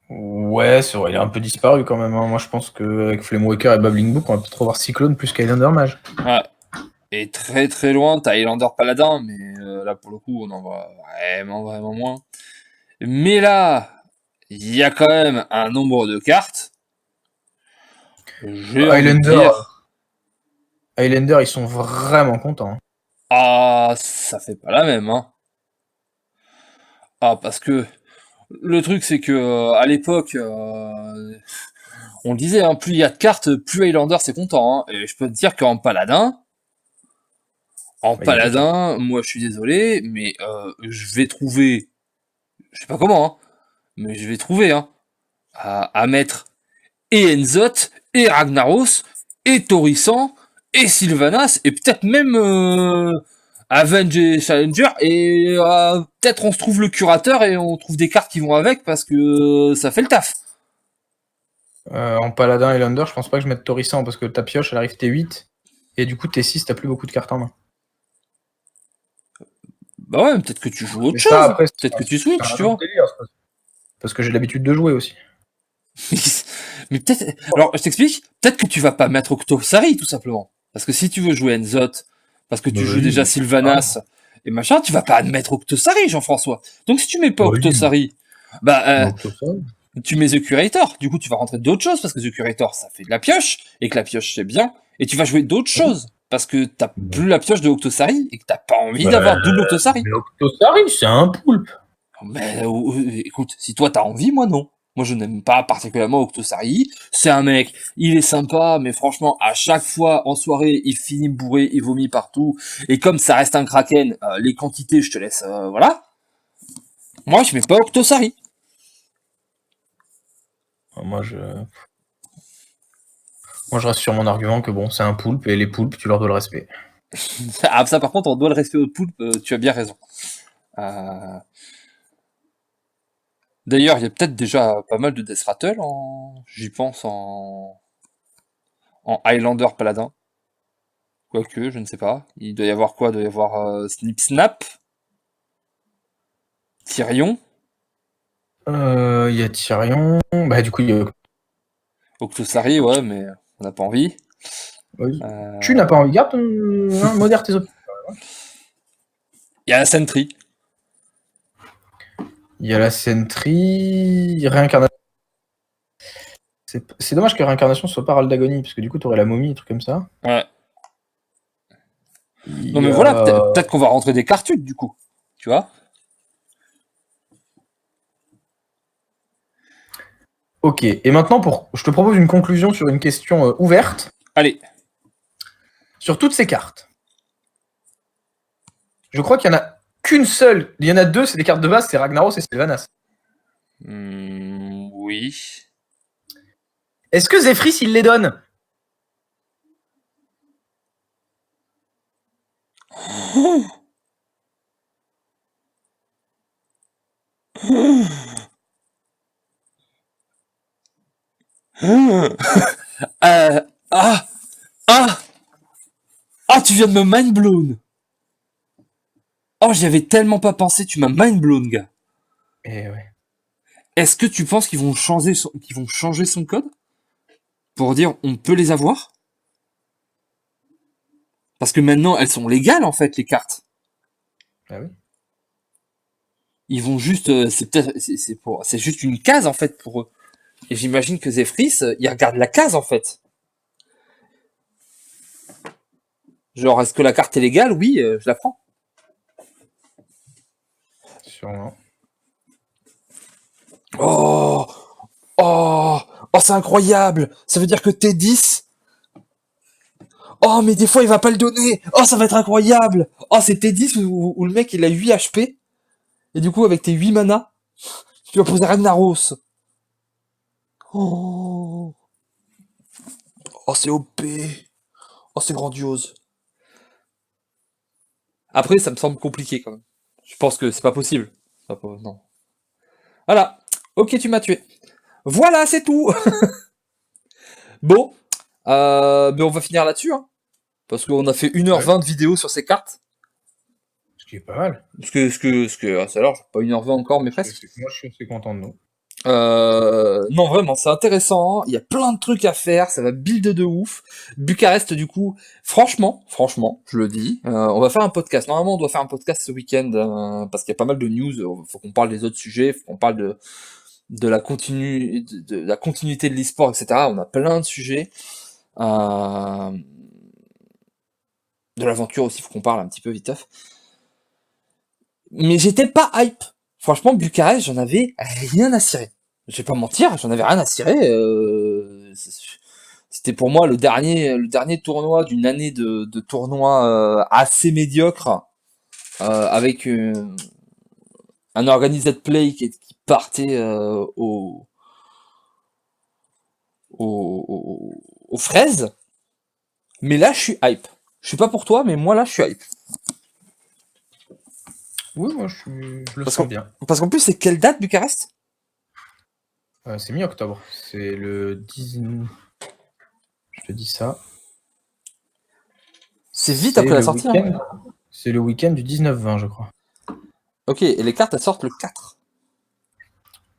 Ouais, c'est vrai, il est un peu disparu quand même. Hein. Moi, je pense qu'avec Flamewaker et Babbling Book, on va peut-être revoir Cyclone plus qu'Highlander Mage. Ouais. Et très très loin, t'as Highlander Paladin, mais là pour le coup, on en voit vraiment moins. Mais là, il y a quand même un nombre de cartes. J'ai envie de dire, Highlander, ils sont vraiment contents. Hein. ah, ça fait pas la même, hein. Ah, parce que le truc, c'est que à l'époque, on le disait, hein, plus il y a de cartes, plus Highlander c'est content. Hein. Et je peux te dire qu'en paladin, Bah, il y a que ça. moi je suis désolé, mais je vais trouver, je sais pas comment, hein, mais je vais trouver, hein, à mettre et Enzot, et Ragnaros, et Torissan, et Sylvanas, et peut-être même Avenge et Challenger, et peut-être on se trouve le curateur et on trouve des cartes qui vont avec parce que ça fait le taf. En Paladin Highlander, je pense pas que je mette Torissan parce que ta pioche, elle arrive T8. Et du coup, T6, t'as plus beaucoup de cartes en main. Bah ouais, peut-être que tu joues autre Mais ça, chose. après, Peut-être que tu c'est switches, un tu autre vois. délire, ça. Parce que j'ai l'habitude de jouer aussi. Mais peut-être. Alors, je t'explique. Peut-être que tu vas pas mettre Octosari, tout simplement. Parce que si tu veux jouer Enzot, parce que tu Bah joues oui, déjà Sylvanas et machin, tu vas pas mettre Octosari, Jean-François. Donc si tu mets pas bah oui. Octosari, bah Octosari. tu mets The Curator. Du coup, tu vas rentrer d'autres choses parce que The Curator, ça fait de la pioche et que la pioche c'est bien. Et tu vas jouer d'autres choses parce que t'as plus la pioche de Octosari et que t'as pas envie d'avoir double Octosari. Mais Octosari, c'est un poulpe. Mais écoute, si toi t'as envie, moi non. Moi je n'aime pas particulièrement Octosari. C'est un mec, il est sympa, mais franchement, à chaque fois en soirée, il finit bourré, il vomit partout. Et comme ça reste un kraken, les quantités, je te laisse, voilà. Moi je mets pas Octosari. Moi, je reste sur mon argument que bon, c'est un poulpe et les poulpes, tu leur dois le respect. Ah ça par contre, on doit le respect au poulpe, tu as bien raison. D'ailleurs, il y a peut-être déjà pas mal de Death Rattle j'y pense en Highlander Paladin. Quoique, je ne sais pas. Il doit y avoir quoi? Il doit y avoir Snip Snap, Tyrion, Il y a Tyrion. Bah, du coup, il y a... Octosari, ouais, mais on n'a pas envie. oui. Euh, Tu n'as pas envie, garde modère tes opinions. Il y a la Sentry. Il y a la Sentry, Réincarnation. C'est dommage que Réincarnation soit pas Râle d'Agonie, parce que du coup, tu aurais la momie, des trucs comme ça. Ouais. Il Non y mais a- voilà, peut-être qu'on va rentrer des cartutes du coup. Tu vois? Ok, et maintenant, je te propose une conclusion sur une question ouverte, Allez. sur toutes ces cartes. Je crois qu'il y en a qu'une seule, il y en a deux, c'est des cartes de base, c'est Ragnaros et Sylvanas. Oui. Est-ce que Zephrys, il les donne? Ah! Ah! Ah, tu viens de me mind blown! Oh, j'y avais tellement pas pensé, tu m'as mind blown, gars. Eh ouais. Est-ce que tu penses qu'ils vont changer son code? Pour dire on peut les avoir? Parce que maintenant, elles sont légales, en fait, les cartes. Ah oui. Ils vont juste, c'est juste une case, en fait, pour eux. Et j'imagine que Zephrys, il regarde la case, en fait. Genre, est-ce que la carte est légale? Oui, je la prends. Sûrement. Oh! Oh! Oh, c'est incroyable! Ça veut dire que T10. Oh, mais des fois, il va pas le donner! Oh, ça va être incroyable! Oh, c'est T10 où le mec, il a 8 HP. Et du coup, avec tes 8 mana, tu vas poser Ragnaros. Oh! Oh, c'est OP! Oh, c'est grandiose. Après, ça me semble compliqué, quand même. Je pense que c'est pas possible. Non. Voilà. Ok, tu m'as tué. Voilà, c'est tout! Bon. Mais on va finir là-dessus, hein. Parce qu'on a fait 1h20 de vidéo sur ces cartes. Ce qui est pas mal. C'est alors, pas 1h20 encore, mais presque. Moi, je suis assez content de nous. Non, vraiment, c'est intéressant. Il y a plein de trucs à faire. Ça va build de ouf. Bucarest, du coup, franchement, je le dis, on va faire un podcast. Normalement, on doit faire un podcast ce week-end parce qu'il y a pas mal de news. Faut qu'on parle des autres sujets. Faut qu'on parle de la continuité de l'e-sport, etc. On a plein de sujets. De l'aventure aussi, faut qu'on parle un petit peu viteuf. Mais j'étais pas hype. Franchement, Bucarest, j'en avais rien à cirer. Je vais pas mentir, j'en avais rien à cirer. C'était pour moi le dernier tournoi d'une année de tournoi assez médiocre, avec un organized play qui partait aux fraises. Mais là, je suis hype. Je sais pas pour toi, mais moi là, je suis hype. Oui, moi, je le sens bien. Parce qu'en plus, c'est quelle date, Bucarest? C'est mi-octobre. C'est le 19... Je te dis ça. C'est vite après la sortie. Hein. C'est le week-end du 19-20, je crois. Ok, et les cartes, elles sortent le 4.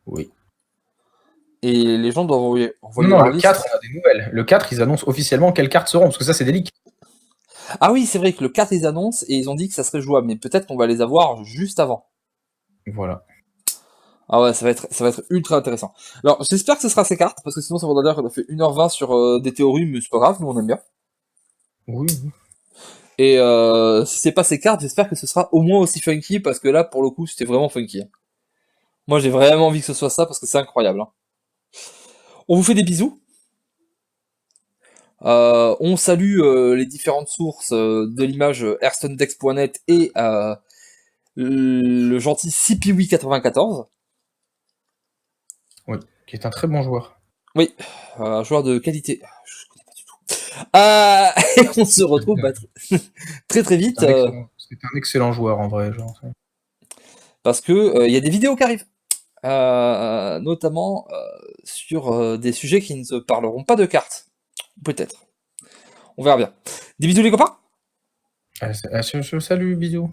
Oui. Et les gens doivent envoyer non, le 4, on a des nouvelles. Le 4, ils annoncent officiellement quelles cartes seront, parce que ça, c'est des leaks. Ah oui, c'est vrai que le 4, ils annoncent et ils ont dit que ça serait jouable, mais peut-être qu'on va les avoir juste avant. Voilà. Ah ouais, ça va être ultra intéressant. Alors, j'espère que ce sera ces cartes, parce que sinon ça voudra dire qu'on a fait 1h20 sur des théories, mais c'est pas grave, nous on aime bien. Oui. Et si c'est pas ces cartes, j'espère que ce sera au moins aussi funky, parce que là, pour le coup, c'était vraiment funky. Moi, j'ai vraiment envie que ce soit ça, parce que c'est incroyable. Hein. On vous fait des bisous. On salue les différentes sources de l'image airstonedex.net et le gentil CPW94. Oui, qui est un très bon joueur. Oui, un joueur de qualité. Je connais pas du tout. Et on se retrouve très très vite. C'est un excellent joueur en vrai. Genre. Parce que il y a des vidéos qui arrivent. notamment sur des sujets qui ne se parleront pas de cartes. Peut-être. On verra bien. Des bisous les copains. Salut, bisous.